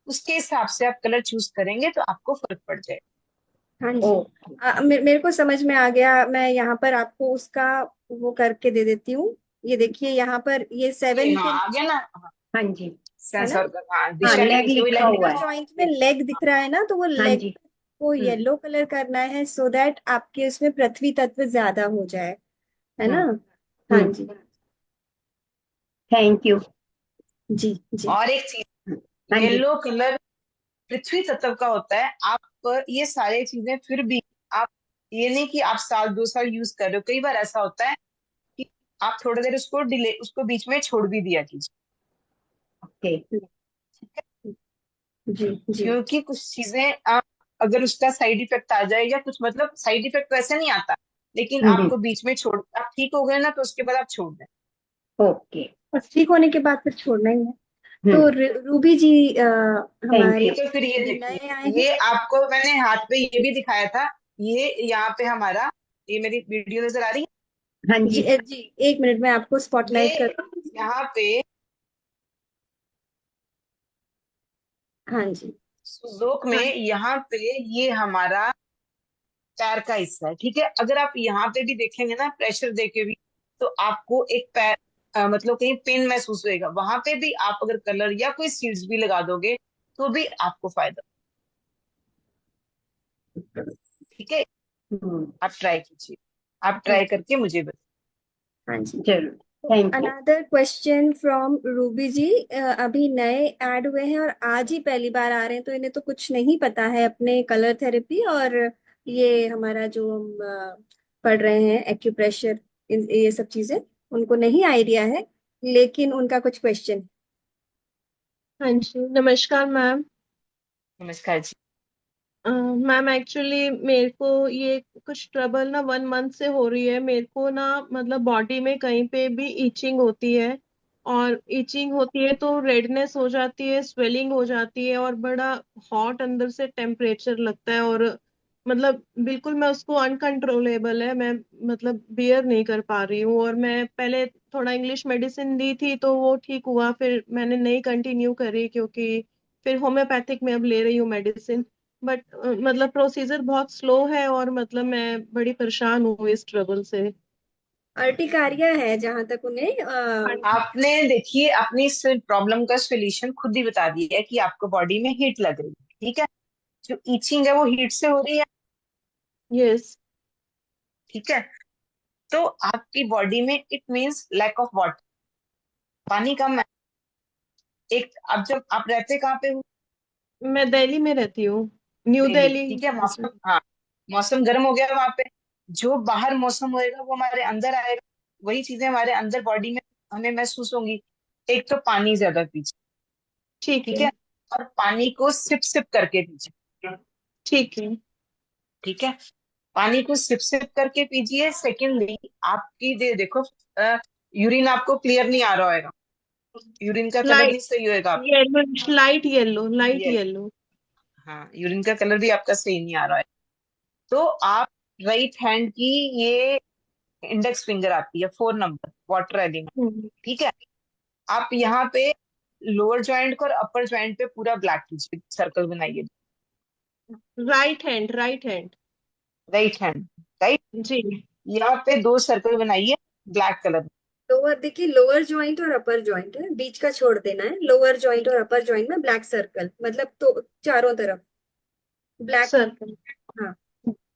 F: उसके हिसाब से आप कलर चूज करेंगे तो आपको फर्क पड़ जाएगा।
C: हाँ
I: ओ।
C: जी। मेरे को समझ में आ गया, मैं यहाँ पर आपको उसका वो करके दे देती हूँ। ये देखिए यहाँ पर ये
F: ये
C: 7
F: हाँ
C: के,
F: आ गया ना, हाँ,
I: हाँ जी।
C: है ना,
F: सेंसर का, हाँ
I: हाँ,
F: दिशा के
I: लेग
F: नीचे वही
I: लिखा
F: लेग
I: हुआ
F: लिखा
C: सेंटर
I: है।
F: है।
C: जॉइंट में लेग दिख रहा है ना, तो वो
I: हाँ
C: लेग
I: जी।
C: को
I: हम्म।
C: येलो कलर करना है, सो दैट आपके उसमें पृथ्वी तत्व ज्यादा हो जाए, है ना।
I: हम्म।
C: हाँ
I: हम्म।
C: जी।
I: Thank you.
C: जी। जी।
F: और एक चीज,
I: हाँ जी।
F: येलो कलर पृथ्वी तत्व का होता है। आप ये सारी चीजें फिर भी, आप ये नहीं कि आप साल 2 साल यूज कर रहे हो, कई बार ऐसा होता है कि आप थोड़ी देर उसको डिले, उसको बीच में छोड़ भी दिया कीजिए।
I: ओके।
C: जी। जी।
F: क्योंकि कुछ चीजें आप, अगर उसका साइड इफेक्ट आ जाए या कुछ, मतलब साइड इफेक्ट वैसे नहीं आता, लेकिन
I: हम्म।
F: आपको बीच में छोड़, आप ठीक हो गए ना तो उसके बाद आप छोड़ दें।
I: ओके।
C: बस ठीक होने के बाद फिर छोड़ना ही है। तो
I: हम्म।
C: रूबी जी
I: थैंक
C: हमारे
I: यू।
F: तो फिर ये
C: अभी
F: देखिए,
C: नए आए हैं।
F: ये आपको मैंने हाथ पे ये भी दिखाया था, ये यहाँ पे हमारा, ये मेरी वीडियो नजर आ रही
I: हाँ
C: जी।
I: जी।
C: जी, एक मिनट में आपको
F: है, ये
C: स्पॉटलाइट कर।
F: यहाँ पे
C: हाँ जी।
F: सुजोक में,
C: हाँ।
F: यहाँ पे ये हमारा पैर का हिस्सा है। ठीक है, अगर आप यहाँ पे भी देखेंगे ना प्रेशर दे के भी, तो आपको एक पैर, मतलब कहीं पेन महसूस होएगा, वहां पे भी आप अगर कलर या कोई सीड्स भी लगा दोगे तो भी आपको फायदा। ठीक है,
I: हम्म।
F: आप ट्राई कीजिए, आप
C: हाँ
F: ट्राई
C: जी।
F: करके मुझे बताइए।
C: हाँ जी।
I: जरूर। Thank you.
C: Another question from Ruby ji. अभी नए ऐड हुए हैं और आज ही पहली बार आ रहे हैं, तो इन्हें तो कुछ नहीं पता है अपने कलर थेरेपी और ये हमारा जो हम पढ़ रहे हैं एक्यूप्रेशर, ये सब चीजें उनको नहीं आइडिया है, लेकिन उनका कुछ क्वेश्चन।
J: हाँ जी, नमस्कार मैम।
F: नमस्कार जी।
J: मैम एक्चुअली मेरे को ये कुछ ट्रबल ना 1 मंथ से हो रही है। मेरे को ना मतलब बॉडी में कहीं पे भी ईचिंग होती है, और ईचिंग होती है तो रेडनेस हो जाती है, स्वेलिंग हो जाती है, और बड़ा हॉट अंदर से टेम्परेचर लगता है, और मतलब बिल्कुल मैं उसको अनकंट्रोलेबल है, मैं मतलब बियर नहीं कर पा रही हूँ। और मैं पहले थोड़ा इंग्लिश मेडिसिन दी थी तो वो ठीक हुआ, फिर मैंने नहीं कंटिन्यू करी, क्योंकि फिर होम्योपैथिक में अब ले रही हूँ मेडिसिन। बट मतलब प्रोसीजर बहुत स्लो है, और मतलब मैं बड़ी परेशान हूँ इस ट्रबल से।
C: अर्टिकारिया है जहां तक उन्हें
J: हाँ जी।
F: आपने देखिए अपनी इस प्रॉब्लम का सोल्यूशन खुद ही बता दिया है कि आपको बॉडी में हीट लग रही है। ठीक है, जो ईचिंग है वो हीट से हो रही है।
J: यस।
F: ठीक है, तो आपकी बॉडी में it means lack of water, पानी कम है। एक, अब जब आप रहते कहाँ पे हो,
J: मैं दिल्ली में रहती हूँ, न्यू
F: दिल्ली,
J: दिल्ली।
F: ठीक है, मौसम, हाँ, मौसम गर्म हो गया वहां पे, जो बाहर मौसम होएगा वो हमारे अंदर आएगा, वही चीजें हमारे अंदर बॉडी में हमें महसूस होंगी। एक तो पानी ज्यादा पीजिए,
J: ठीक
F: ठीक
J: है।
F: है, और पानी को सिप सिप करके पीजिए।
J: ठीक है।
F: ठीक है, पानी को सिप सिप करके पीजिए। सेकेंडली, आपकी देखो, यूरिन आपको क्लियर नहीं आ रहा होगा, यूरिन का कलर
J: लाइट
F: नहीं सही होएगा आप।
J: येलो, लाइट येलो, लाइट
F: ये
J: येलो।
F: हाँ, यूरिन का कलर भी आपका सही नहीं आ रहा है। तो आप राइट हैंड की ये इंडेक्स फिंगर आती है 4 नंबर, वाटर एलिमेंट, ठीक है। आप यहाँ पे लोअर जॉइंट को और अपर जॉइंट पे पूरा ब्लैक कीजिए, सर्कल बनाइए।
J: Right hand, right hand.
F: Right hand, right.
J: जी।
F: यहाँ पे 2 सर्कल बनाइए ब्लैक कलर।
C: लोअर देखिए, लोअर जॉइंट और अपर जॉइंट है, बीच का छोड़ देना है। लोअर जॉइंट और अपर जॉइंट में ब्लैक सर्कल, मतलब तो चारों तरफ ब्लैक।
J: सर्कल,
C: हाँ,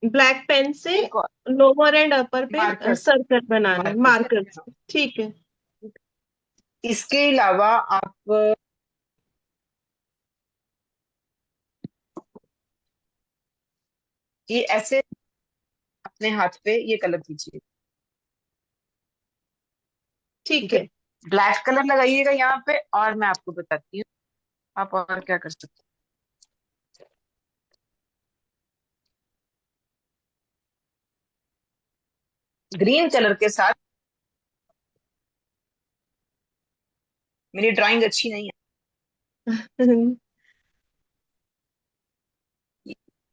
J: ब्लैक पेन से
F: एक और
J: लोअर एंड अपर पे
F: मार्कर से,
J: सर्कल बनाना है,
F: मार्कर से,
J: मार्कर
F: हाँ।
J: से। ठीक है।
F: इसके अलावा आप ये ऐसे अपने हाथ पे ये कलर कीजिए,
J: ठीक
F: ठीक है।
J: है।
F: ब्लैक कलर लगाइएगा यहाँ पे, और मैं आपको बताती हूँ आप और क्या कर सकते हैं। ग्रीन कलर के साथ, मेरी ड्राइंग अच्छी नहीं है,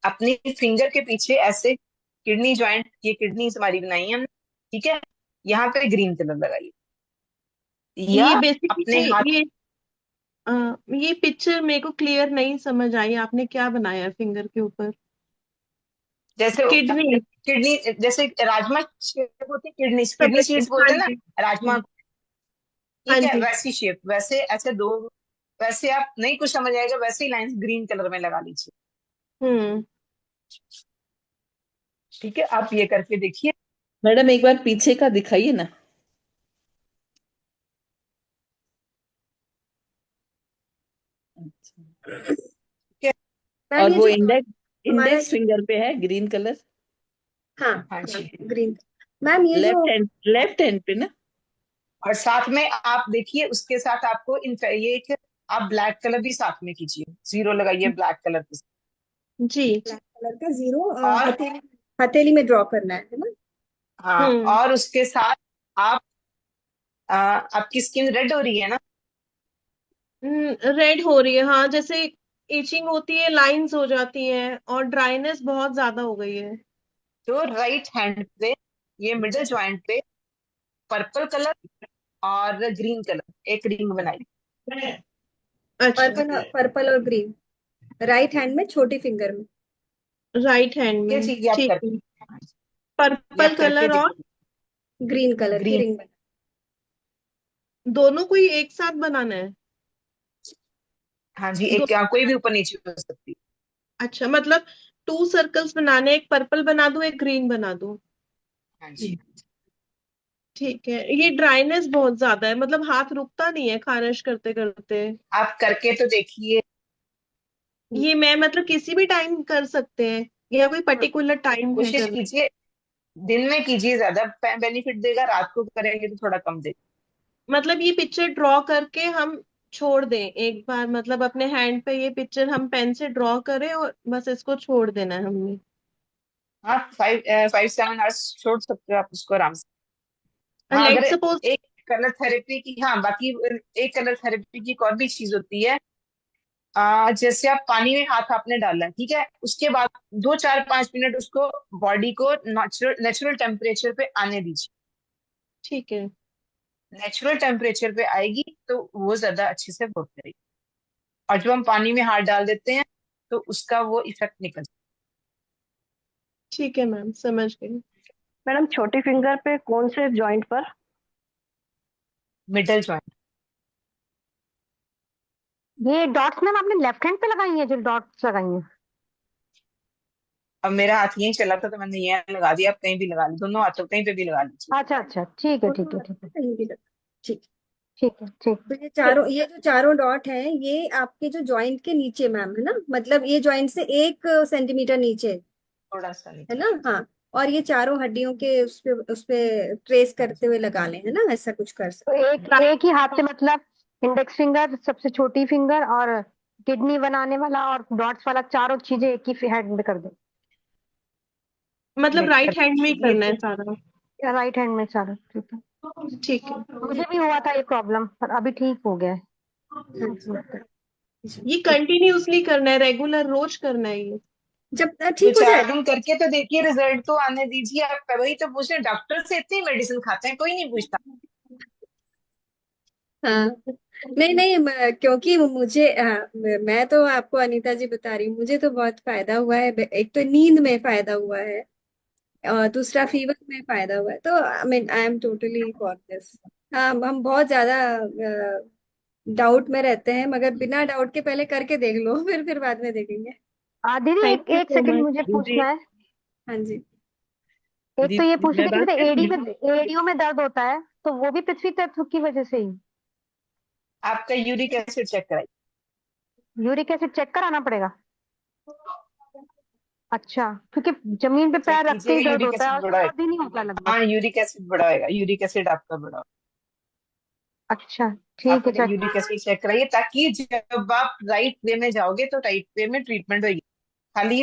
F: अपनी फिंगर के पीछे ऐसे किडनी ज्वाइंट, ये किडनी हमारी बनाई है हमने, ठीक है। यहाँ पे ग्रीन कलर लगाइए, या
J: ये
F: अपने
J: बेसिकली
F: हाथ,
J: अ, ये पिक्चर मेरे को क्लियर नहीं समझ आई, आपने क्या बनाया फिंगर के ऊपर?
F: जैसे
J: किडनी।
F: किडनी, जैसे राजमा शेप होती है, किडनी किडनी
J: समझ गई,
F: सीड्स
J: हाँ
F: बोलते हैं ना
J: जी।
F: राजमा,
J: हाँ
F: ठीक है,
J: जी।
F: वैसी शेप, वैसे ऐसे दो, वैसे आप नहीं कुछ समझ आएगा, वैसे ही लाइन ग्रीन कलर में लगा लीजिए,
J: हम्म।
F: ठीक है। आप ये करके देखिए।
D: मैडम एक बार पीछे का दिखाइए ना। अच्छा।
F: ठीक है।
C: मैम
D: और
C: ये
D: वो
C: जो
D: इंडेक्स
C: हमारा,
D: इंडेक्स फिंगर पे है ग्रीन कलर।
C: हाँ
F: हाँ
C: हाँ,
F: जी।
C: ग्रीन। मैम ये जो,
D: लेफ्ट हैंड पे ना।
F: और साथ में आप देखिए, उसके साथ आपको ये एक, आप ब्लैक कलर भी साथ में कीजिए, 0 लगाइए ब्लैक कलर के साथ।
J: जी।
C: ब्लैक कलर का जीरो
F: और
C: हथेली, हथेली में ड्रॉ करना है ना।
F: हाँ,
J: हम्म।
F: और उसके साथ आप आपकी स्किन रेड हो रही है ना,
J: रेड हो रही है, हाँ, जैसे इचिंग होती है, लाइंस हो जाती हैं और ड्राइनेस बहुत ज्यादा हो गई है।
F: तो राइट हैंड पे ये मिडिल ज्वाइंट पे पर्पल कलर और ग्रीन कलर एक रिंग बनाई।
J: अच्छा।
C: पर्पल, पर्पल और ग्रीन, राइट हैंड में, छोटी फिंगर में।
J: राइट हैंड
F: ये
J: में,
F: चीज आप
J: ठीक
F: कर,
J: है।
F: ये
J: पर्पल
F: आप करके
J: कलर और
F: देखिए।
C: ग्रीन कलर की
F: ग्रीन,
C: रिंग बना।
J: दोनों को ही एक साथ बनाना है?
F: हाँ जी,
J: दो।
F: एक कोई भी ऊपर नीचे हो सकती है।
J: अच्छा, मतलब 2 सर्कल्स बनाने हैं, एक पर्पल बना दूं, एक ग्रीन बना दूं?
F: हाँ जी।
J: ठीक है। ये ड्राइनेस बहुत ज्यादा है, मतलब हाथ रुकता नहीं है खारिश करते करते।
F: आप करके तो देखिए।
J: ये मैं मतलब किसी भी टाइम कर सकते हैं या कोई
C: हाँ,
J: पर्टिकुलर टाइम है
F: कोशिश
J: करने?
F: कीजिए दिन में कीजिए, ज्यादा बेनिफिट देगा, रात को करेंगे तो थोड़ा कम देगा।
J: मतलब ये पिक्चर ड्रॉ करके हम छोड़ दें एक बार, मतलब अपने हैंड पे ये पिक्चर हम पेन से ड्रॉ करें और बस इसको छोड़ देना है हमने?
F: हाँ, 5-7 आवर्स छोड़ सकते हो आप उसको आराम से। हाँ, अगर
J: लेट सपोज।
F: एक कलर थेरेपी की, हाँ बाकी एक कलर थेरेपी की एक और भी चीज होती है। जैसे आप पानी में हाथ आपने डाला है, ठीक है, उसके बाद 2-4-5 मिनट उसको, बॉडी को नेचुरल नेचुरल टेम्परेचर पे आने दीजिए।
J: ठीक है।
F: नेचुरल टेम्परेचर पे आएगी तो वो ज्यादा अच्छे से वर्क करेगी। और जब हम पानी में हाथ डाल देते हैं तो उसका वो इफेक्ट निकल,
J: ठीक है मैम, समझ गई।
G: मैडम छोटी फिंगर पे कौन से जॉइंट पर?
F: Middle joint.
E: ये डॉट्स मैम आपने लेफ्ट हैंड पे लगाई है, जो डॉट्स लगाई हैं?
F: अब मेरा हाथ यहीं चला था तो मैंने ये लगा दिया, आप कहीं भी लगा ली, दोनों हाथों कहीं पे भी लगा लीजिए।
E: अच्छा अच्छा, ठीक है
C: दोनों
E: ठीक है
C: हाथ
E: ठीक
C: में
E: है।
C: कहीं भी लगा। ठीक।
E: ठीक है ठीक।
C: तो ये चारों, ये जो चारों डॉट हैं, ये आपके जो जॉइंट के नीचे मैम, है ना, मतलब ये जॉइंट से 1 सेंटीमीटर नीचे,
F: थोड़ा सा
C: है
F: नीचे।
C: ना। हाँ, और ये चारों हड्डियों के उस पे ट्रेस करते हुए लगा लें, है ना, ऐसा कुछ कर
E: तो
C: सकते
E: एक ही हाथ से, मतलब इंडेक्स फिंगर, सबसे छोटी फिंगर, और किडनी बनाने वाला और डॉट्स वाला, चारों चीजें एक ही हैंड में कर दो?
J: मतलब राइट हैंड में ही
F: ये
J: करना है
F: तो
J: सारा।
G: या राइट हैंड में सारा? ठीक है।
J: ठीक है।
G: मुझे भी हुआ था ये प्रॉब्लम, पर अभी ठीक हो गया है।
C: हाँ जी
J: ये
C: जी।
J: कंटिन्यूअसली करना है, रेगुलर रोज करना है ये।
C: जब
F: दो
C: ठीक हो
F: चार
C: जाए।
F: दिन करके तो देखिए, रिजल्ट तो आने दीजिए। आप वही तो पूछ रहे हैं, डॉक्टर से इतनी मेडिसिन खाते हैं, कोई नहीं पूछता।
C: हाँ नहीं नहीं क्योंकि मुझे मैं तो आपको अनीता जी बता रही हूँ, मुझे तो बहुत फायदा हुआ है। एक तो नींद में फायदा हुआ है और दूसरा फीवर में फायदा हुआ है। तो I mean I am totally for this. हाँ हम बहुत ज्यादा डाउट में रहते हैं, मगर बिना डाउट के पहले करके देख लो, फिर बाद में देखेंगे।
G: दीदी
J: थैंक
G: एक
J: यू
G: एक
J: सो
G: सेकंड
J: मच।
G: मुझे
D: दीदी
G: पूछना है।
C: हाँ जी।
G: एक तो ये
D: दीदी
G: पूछ रही
D: मैं
G: थी कि
D: बात
G: जैसे
D: करूँ?
G: एडीओ में दर्द होता है, तो वो भी पृथ्वी तत्व की वजह से ही?
F: आपका यूरिक एसिड चेक कराइए।
G: यूरिक एसिड चेक कराना पड़ेगा? अच्छा, क्योंकि जमीन पे
F: चेक
G: पैर रखते ही
F: कीजिएगा,
G: दर्द
F: यूरिक
G: होता है
F: एसिड
G: और
F: बढ़ा है।
G: 7 दिन ही होता है लगभग।
F: हाँ, यूरिक एसिड बढ़ा होगा, यूरिक एसिड आपका बढ़ा होगा।
G: अच्छा ठीक
F: आप
G: है,
F: पहले
G: चेक।
F: यूरिक एसिड चेक कराइए, ताकि जब आप राइट वे में जाओगे तो राइट वे में ट्रीटमेंट होगी। खाली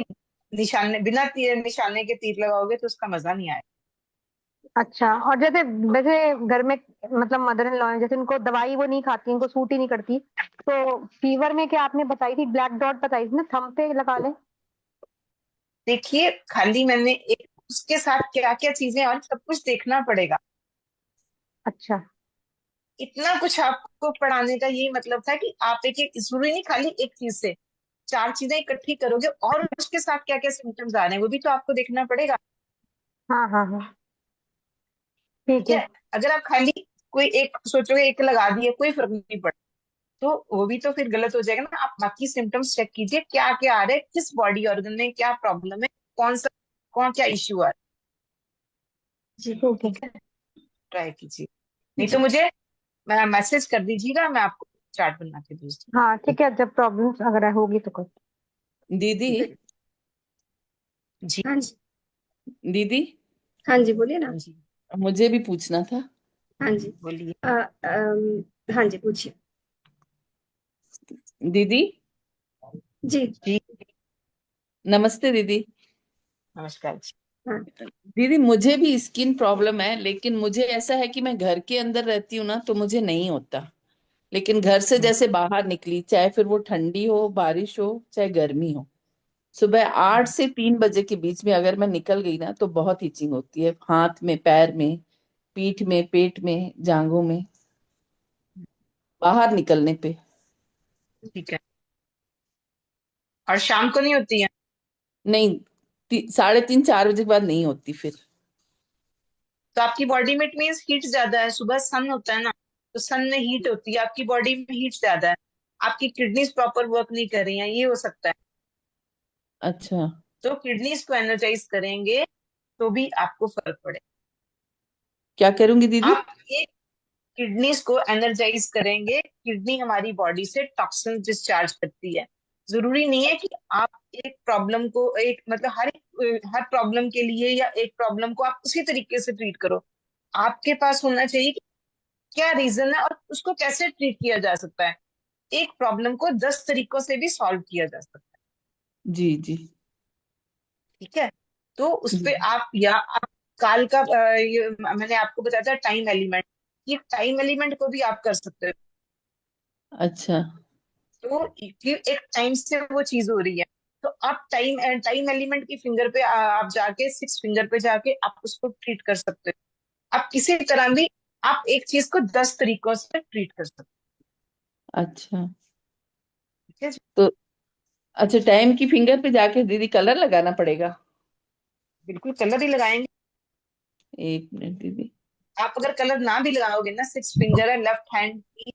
F: निशाने, बिना निशाने के तीर लगाओगे तो उसका मजा नहीं आएगा।
G: अच्छा, और जैसे वैसे घर में मतलब मदर इन लॉ है, जैसे उनको दवाई वो नहीं खाती, उनको सूट ही नहीं करती, तो फीवर में क्या आपने बताई थी, ब्लैक डॉट बताई थी ना, थंब पे लगा ले?
F: देखिए, खाली मैंने एक उसके साथ क्या क्या चीजें और सब कुछ देखना पड़ेगा।
G: अच्छा।
F: इतना कुछ आपको पढ़ाने का यही मतलब था कि आप एक एक, जरूरी नहीं खाली एक चीज से चार चीजें इकट्ठी करोगे और उसके साथ क्या क्या सिम्टम्स आ रहे हैं वो भी तो आपको देखना पड़ेगा।
G: हाँ हाँ हाँ, ठीक
F: ठीक
G: है।
F: है। अगर आप खाली कोई एक सोचोगे, एक लगा दिए, कोई फर्क नहीं पड़ा, तो वो भी तो फिर गलत हो जाएगा ना। आप बाकी सिम्टम्स चेक कीजिए, क्या क्या आ रहा है, किस बॉडी ऑर्गन में क्या प्रॉब्लम है, कौन सा, कौन क्या इश्यू आ रहा
C: जी
F: है।
G: ठीक है।
F: ठीक है, ट्राई कीजिए। नहीं तो
C: जी
F: मुझे मैसेज कर दीजिएगा, मैं आपको चार्ट बना के भेज दूँ।
G: हाँ ठीक है, जब प्रॉब्लम अगर होगी तो कर।
D: दीदी,
F: जी।
C: हाँ जी।
D: दीदी
C: हाँ जी बोलिए ना।
F: हाँ जी,
D: मुझे भी पूछना था।
C: हाँ जी।
F: बोलिए।
C: हाँ जी पूछिए।
D: दीदी
C: जी।
F: जी,
D: नमस्ते दीदी।
F: नमस्कार जी।
C: हाँ
D: दीदी मुझे भी स्किन प्रॉब्लम है, लेकिन मुझे ऐसा है कि मैं घर के अंदर रहती हूँ ना तो मुझे नहीं होता, लेकिन घर से
F: हम्म,
D: जैसे बाहर निकली, चाहे फिर वो ठंडी हो, बारिश हो, चाहे गर्मी हो, सुबह 8 से 3 बजे के बीच में अगर मैं निकल गई ना तो बहुत इचिंग होती है, हाथ में, पैर में, पीठ में, पेट में, जांघों में, बाहर निकलने पे।
F: ठीक है। और शाम को नहीं होती है?
D: नहीं, 3:30 4 बजे के बाद नहीं होती फिर।
F: तो आपकी बॉडी में, इट मीन्स हीट ज्यादा है, सुबह सन होता है ना, तो सन में हीट होती है, आपकी बॉडी में हीट ज्यादा है, आपकी किडनीज प्रॉपर वर्क नहीं कर रही हैं, ये हो सकता है।
D: अच्छा।
F: तो किडनीज को एनर्जाइज करेंगे तो भी आपको फर्क पड़ेगा।
D: क्या करूंगी दीदी?
F: आप एक, किडनीज को एनर्जाइज करेंगे, किडनी हमारी बॉडी से टॉक्सिन डिस्चार्ज करती है। जरूरी नहीं है कि आप एक प्रॉब्लम को, एक मतलब हर प्रॉब्लम के लिए या एक प्रॉब्लम को आप उसी तरीके से ट्रीट करो। आपके पास होना चाहिए कि क्या रीजन है और उसको कैसे ट्रीट किया जा सकता है। एक प्रॉब्लम को 10 तरीकों से भी सॉल्व किया जा सकता है।
D: जी जी।
F: ठीक है। तो उस
D: जी।
F: पे आप, या आप काल का ये मैंने आपको बताया था टाइम एलिमेंट, ये टाइम एलिमेंट को भी आप कर सकते हो।
D: अच्छा।
F: तो कि एक टाइम से वो चीज हो रही है, तो आप टाइम टाइम एलिमेंट की फिंगर पे आप जाके, 6 फिंगर पे जाके आप उसको ट्रीट कर सकते हो। आप किसी तरह भी आप एक चीज को 10 तरीकों से ट्रीट कर सकते
D: अच्छा।
F: हो। ठीक है जी?
D: तो अच्छा, टाइम की फिंगर पे जाके दीदी कलर लगाना पड़ेगा?
F: बिल्कुल कलर ही लगाएंगे।
D: 1 मिनट दीदी।
F: आप अगर कलर ना भी लगाओगे ना, 6 फिंगर है लेफ्ट हैंड की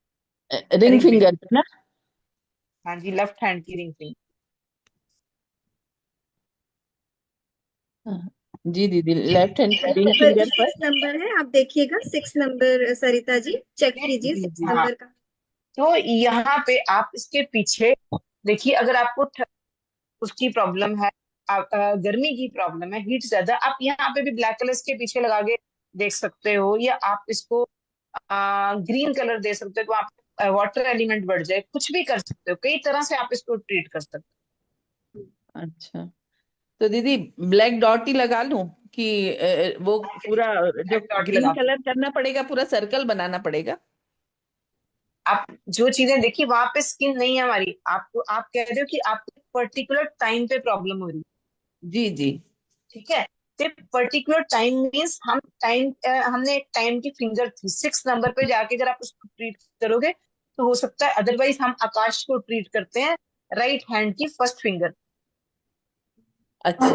D: रिंग
F: रिंग फिंगर।
D: फिंगर पे ना?
F: हाँ जी, लेफ्ट हैंड की रिंग फिंगर।
D: हाँ, जी दीदी, लेफ्ट हैंड की रिंग
C: सिक्स
D: फिंगर पर।
C: सिक्स नंबर है, आप देखिएगा 6 नंबर, सरिता जी चेक कीजिए
F: जी
C: सिक्स
F: जी, हाँ।
C: नंबर का।
F: तो यहाँ पे आप इसके पीछे देखिए, अगर आपको उसकी प्रॉब्लम है, गर्मी की प्रॉब्लम है, हीट ज्यादा, आप यहाँ पे भी ब्लैक कलर के पीछे लगा के देख सकते हो, या आप इसको ग्रीन कलर दे सकते हो, तो आप वाटर एलिमेंट बढ़ जाए, कुछ भी कर सकते हो, कई तरह से आप इसको ट्रीट कर सकते
D: अच्छा। तो दीदी ब्लैक डॉट ही लगा लूं कि वो पूरा जो
F: ब्लैक डॉट
D: ग्रीन
F: लगा।
D: कलर करना पड़ेगा, पूरा सर्कल बनाना पड़ेगा?
F: आप जो चीजें देखिए वहां पे स्किन नहीं है हमारी, आपको आप कह रहे हो कि आपको पर्टिकुलर टाइम पे प्रॉब्लम हो रही है,
D: जी जी।
F: ठीक है। तो पर्टिकुलर टाइम मीन्स हम टाइम, हमने एक टाइम की फिंगर थी 6 नंबर पे जाके अगर आप उसको ट्रीट करोगे तो हो सकता है, अदरवाइज हम आकाश को ट्रीट करते हैं राइट हैंड की फर्स्ट फिंगर,
D: अच्छा।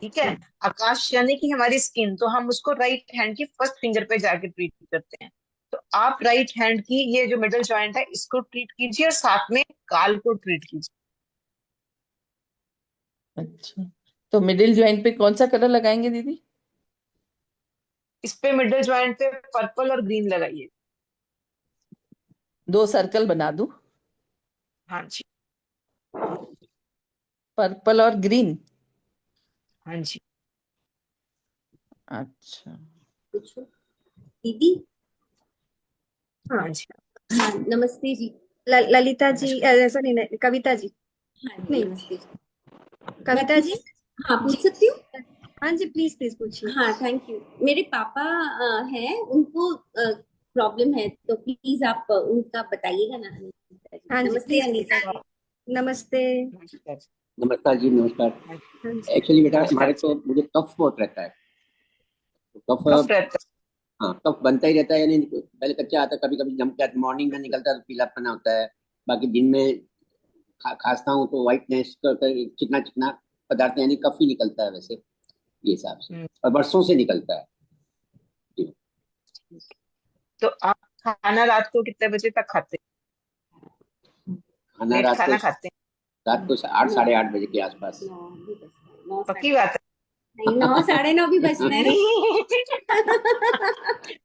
F: ठीक है। आकाश यानी कि हमारी स्किन, तो हम उसको राइट हैंड की फर्स्ट फिंगर पे जाके ट्रीट करते हैं। तो आप राइट हैंड की ये जो मिडल जॉइंट है इसको ट्रीट कीजिए और साथ में काल को ट्रीट कीजिए।
D: अच्छा, तो मिडिल ज्वाइंट पे कौन सा कलर लगाएंगे दीदी?
F: इस पे मिडल जॉइंट पे पर्पल और ग्रीन लगाइए।
D: 2 सर्कल बना दूं?
F: हाँ जी।
D: पर्पल और ग्रीन।
F: हाँ जी।
D: अच्छा।
K: पूछो दीदी।
C: हाँ
F: हाँ जी।
K: हाँ नमस्ते जी।
C: ललिता जी,
F: नमस्कार।
C: सॉरी नहीं, कविता जी।
K: हाँ जी
C: नहीं,
K: नमस्ते जी। मैं
C: कविता जी।
K: हाँ पूछ
C: जी,
K: सकती हूँ?
C: हाँ जी, प्लीज प्लीज पूछिए।
K: हाँ थैंक यू। मेरे पापा हैं, उनको प्रॉब्लम है, तो प्लीज आप उनका बताइएगा ना अनीता जी।
C: हाँ जी,
K: नमस्ते
C: प्लीज
K: अनीता
C: प्लीज।
K: जी।
C: नमस्ते।
F: नमस्कार।
L: नमस्कार जी, नमस्कार।
C: हाँ जी।
L: एक्चुअली बेटा
F: नमस्कार।
L: हमारे को मुझे कफ बहुत रहता है, तो
F: कफ
L: कफ,
F: रहता
L: हाँ कफ बनता ही रहता है। यानी पहले कच्चा आता है, कभी कभी जम के आता है, मॉर्निंग में निकलता है तो पीलापना होता है। बाकी दिन में खांसता हूँ तो व्हाइटनेस, चिकना चिकना पदार्थ, यानी कफ ही निकलता है वैसे ये हिसाब से,
F: है।
L: और बरसों से निकलता है जी।
F: तो आप खाना रात को कितने बजे तक खाते हैं?
L: खाना
F: लेट
L: रात को,
F: खाना खाते
L: रात को 8
K: 9
L: साढ़े 8 बजे के आसपास।
K: 9 भी बजता है, 9
F: हैं?
K: साढ़े
F: पक्की बात है?
K: नहीं 9 साढ़े 9 भी बजते हैं ना।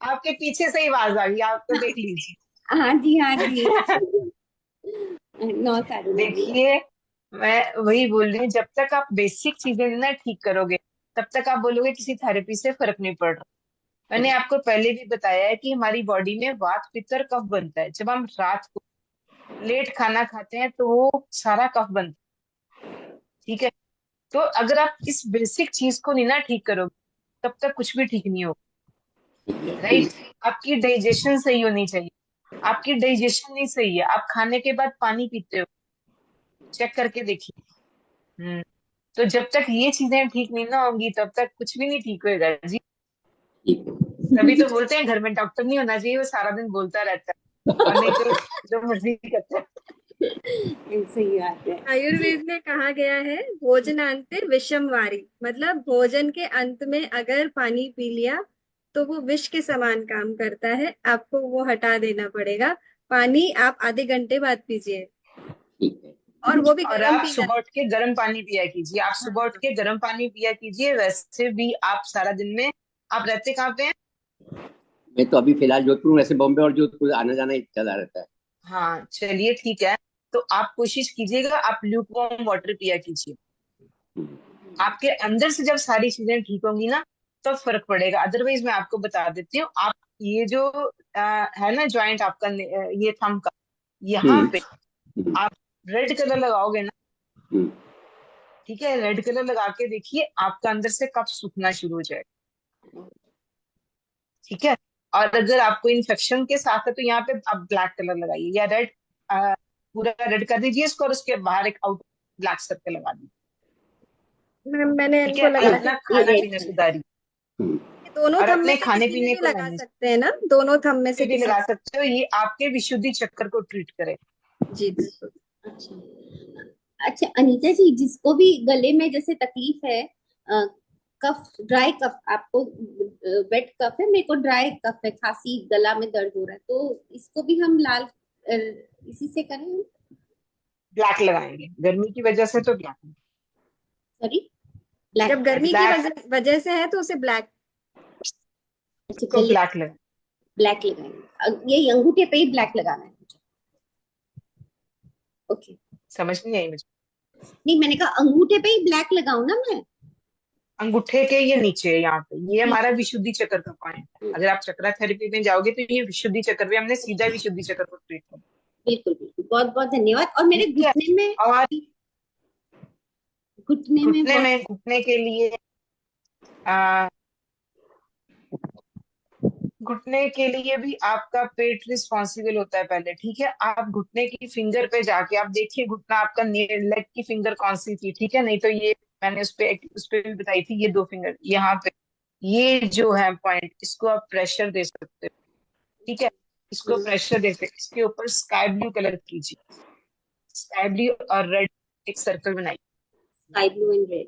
F: आपके पीछे से ही आवाज आ गई, आप तो देख लीजिए।
K: हाँ जी हाँ जी। 9 साढ़े 9 भी।
F: देखिए, मैं वही बोल रही हूँ, जब तक आप बेसिक चीजें ना ठीक करोगे तब तक आप बोलोगे किसी थेरेपी से फर्क नहीं पड़ रहा। मैंने आपको पहले भी बताया है कि हमारी बॉडी में वात पित्त और कफ बनता है। जब हम रात को लेट खाना खाते हैं तो वो सारा कफ बनता है, ठीक है। तो अगर आप इस बेसिक चीज को नहीं ना ठीक करोगे तब तक कुछ भी ठीक नहीं होगा, राइट। आपकी डाइजेशन सही होनी चाहिए। आपकी डाइजेशन नहीं सही है, आप खाने के बाद पानी पीते हो, चेक करके देखिए। तो जब तक ये चीजें ठीक नहीं ना होंगी तब तक कुछ भी नहीं ठीक होएगा जी। तभी तो बोलते हैं घर में डॉक्टर नहीं होना चाहिए, वो सारा दिन बोलता रहता है, और नहीं तो जो मर्जी करता है।
K: सही बात है।
C: आयुर्वेद में कहा गया है भोजनांते विषम वारी, मतलब भोजन के अंत में अगर पानी पी लिया तो वो विष के समान काम करता है, आपको वो हटा देना पड़ेगा। पानी आप आधे घंटे बाद पीजिए, और वो भी
F: और
C: गर्म
F: आप
C: पीना।
F: सुबह उठ के गर्म पानी पिया कीजिए, आप सुबह उठ
C: हाँ,
F: के गर्म पानी पिया कीजिए। वैसे भी आप सारा दिन में, आप रहते कहाँ पे हैं?
L: मैं तो अभी फिलहाल जोधपुर हूँ, वैसे बॉम्बे और जोधपुर आना जाना ही चला रहता है।
F: हाँ चलिए ठीक है। तो आप कोशिश कीजिएगा, आप ल्यूक वार्म वाटर पिया कीजिए। आपके अंदर से जब सारी चीजें ठीक होंगी ना तब फर्क पड़ेगा। अदरवाइज मैं आपको बता देती हूँ, आप ये जो है ना जॉइंट आपका, ये थंब का, यहाँ पे आप रेड कलर लगाओगे ना, ठीक है, रेड कलर लगा के देखिए, आपका अंदर से कफ सूखना शुरू हो जाएगा, ठीक है। और अगर आपको इन्फेक्शन के साथ है तो यहाँ पे आप ब्लैक कलर लगाइए, या रेड, पूरा रेड कर दीजिए इसको, और उसके बाहर एक आउट ब्लैक सर्कल लगा दीजिए,
C: मैंने
F: ठीक
C: इनको
F: है। और
C: लगाया।
F: अपना
K: ये
F: खाना
K: रेड
F: पीना
K: कलर।
F: सुधारिए,
C: दोनों
F: और
C: थंब में
F: अपने
C: से
F: खाने
C: किसी में
F: पीने
C: भी
F: को
C: लगा
F: मैनेज
C: सकते हैं ना, दोनों थंब में से
F: भी
C: किसी।
F: लगा सकते हो, ये आपके विशुद्धि चक्कर को ट्रीट करे।
C: जी बिल्कुल।
K: अच्छा अच्छा अनीता जी, जिसको भी गले में जैसे तकलीफ है, कफ, ड्राई कफ, आपको वेट कफ है, मेरे को ड्राई कफ है, खांसी, गला में दर्द हो रहा है, तो इसको भी हम लाल इसी से करें?
F: ब्लैक लगाएंगे, गर्मी की वजह से तो ब्लैक।
K: Sorry, black.
C: जब गर्मी की
F: ब्लैक,
C: वजह से है तो उसे ब्लैक।
K: अच्छा
F: को
K: गले
F: ब्लैक लगा।
K: ब्लैक लगाएंगे, ये अंगूठे पे ही ब्लैक लगाना है? ओके।
F: समझ नहीं आई मुझे।
K: नहीं मैंने कहा अंगूठे पे ही ब्लैक लगाऊं ना मैं?
F: अंगूठे के ये नीचे है, यहाँ पे, ये हमारा विशुद्धि चक्कर का पॉइंट है। अगर आप चक्रा थेरेपी में जाओगे तो ये विशुद्धि चक्कर पे, हमने सीधा विशुद्धि चक्कर को ट्रीट किया।
K: बिल्कुल बिल्कुल, बहुत बहुत धन्यवाद। और मेरे
F: ठीक है।
K: घुटने में,
F: और
K: घुटने में बहुत
F: घुटने के लिए आ, घुटने के लिए भी आपका पेट रिस्पॉन्सिबल होता है पहले, ठीक है। आप घुटने की फिंगर पे जाके आप देखिए घुटना आपका लेग की फिंगर कौन सी थी, ठीक है। नहीं तो ये मैंने उस पे भी बताई थी, ये दो फिंगर यहाँ पे, ये जो है पॉइंट, इसको आप प्रेशर दे सकते हो, ठीक है। इसको प्रेशर दे सकते, इसके ऊपर स्काई ब्लू कलर कीजिए, स्काई ब्लू और रेड एक सर्कल बनाइए।
K: Sky blue and red.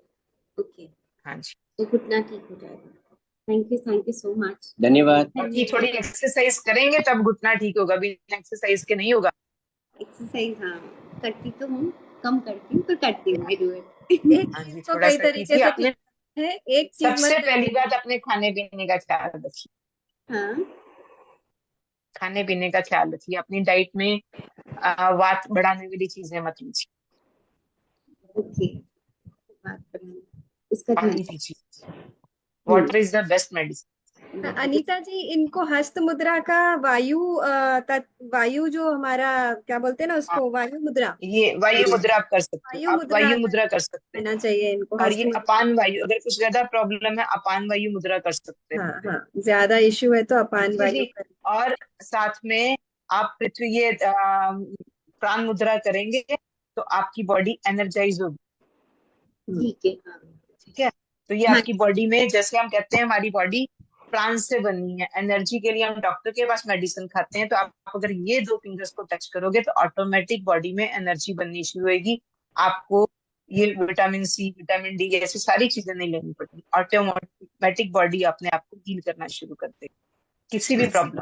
K: Okay,
F: हाँ जी,
K: तो घुटना ठीक हो जाएगा। Thank you so much.
L: धन्यवाद।
F: बाकी थोड़ी एक्सरसाइज करेंगे तब घुटना ठीक होगा, बिना एक्सरसाइज के नहीं होगा।
K: एक्सरसाइज हाँ करती तो हूँ, कम करती हूँ पर करती हूँ, आई डू इट।
C: एक
F: हाँ
C: चीज
F: जी,
C: को
F: थोड़ा
C: कई
F: सा
C: तरीके
F: कीजिए
C: से
F: अपने।
C: ठीक है, एक चीज
F: सबसे
C: मत
F: पहली
C: करिए।
F: बात, अपने खाने पीने का ख्याल रखिए,
K: हाँ
F: खाने पीने का ख्याल रखिए। अपनी डाइट में वात बढ़ाने वाली चीजें मत लीजिए,
K: ओके, बात करें उसका ध्यान।
F: पानी पीजिए। Water is the best medicine.
C: Anita ji, इनको हस्त मुद्रा का वायु जो हमारा क्या बोलते हैं ना उसको, वायु मुद्रा,
F: ये वायु मुद्रा आप कर सकते
C: वायु
F: हो, आप
C: मुद्रा
F: वायु मुद्रा कर सकते
C: करना चाहिए इनको,
F: हो। और
C: हस्त
F: ये
C: मुद्रा।
F: अपान वायु, अगर कुछ ज्यादा प्रॉब्लम है अपान वायु मुद्रा कर सकते
C: हाँ
F: हो,
C: हाँ, ज्यादा इश्यू है तो अपान
F: ठीक है
C: वायु
F: जी।
C: कर।
F: और साथ में आप पृथ्वी ये प्राण मुद्रा करेंगे तो आपकी बॉडी एनर्जाइज होगी,
K: ठीक है हाँ।
F: ठीक है। तो ये
K: हाँ
F: आपकी बॉडी में, जैसे हम कहते हैं हमारी बॉडी प्राण से बनी है, एनर्जी के लिए हम डॉक्टर के पास मेडिसिन खाते हैं, तो आप अगर ये दो फिंगर्स को टच करोगे तो ऑटोमेटिक बॉडी में एनर्जी बननी शुरू होगी। आपको ये विटामिन सी, विटामिन डी ऐसी सारी चीजें नहीं लेनी पड़ती, ऑटोमेटिक बॉडी अपने आप को हील करना शुरू कर देगी किसी भी प्रॉब्लम,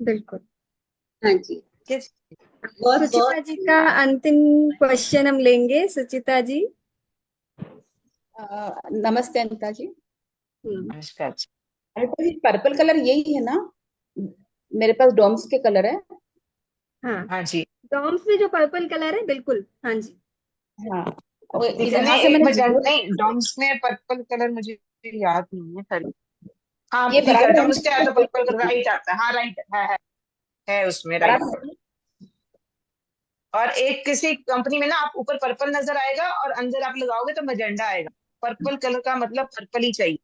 C: बिल्कुल।
K: हाँ जी,
F: ठीक है।
K: बहुत
C: सुचिता
K: बहुत
C: जी का अंतिम क्वेश्चन हम लेंगे, सुचिता जी।
H: नमस्ते अनिता जी।
F: नमस्कार जी।
H: अनिता जी, पर्पल कलर यही है ना? मेरे पास डॉम्स के कलर है।
C: हाँ
F: हाँ जी,
C: डॉम्स में जो पर्पल कलर है, बिल्कुल हाँ जी।
H: हाँ, और
F: दिखने
H: यहाँ से
F: एक
H: मैंने
F: मजा
H: वीडियो,
F: नहीं, डॉम्स में पर्पल कलर मुझे याद नहीं है, सॉरी। हाँ
H: ये
F: ठीक है,
H: बराबर है
F: डॉम्स क्या है तो पर्पल
H: ना?
F: राइट आता है, हाँ राइट है उसमें राइट।
H: बराबर है।
F: और एक किसी कंपनी में ना आप ऊपर पर्पल नजर आएगा और अंदर आप लगाओगे तो मैजेंडा आएगा। पर्पल कलर का मतलब पर्पल ही चाहिए।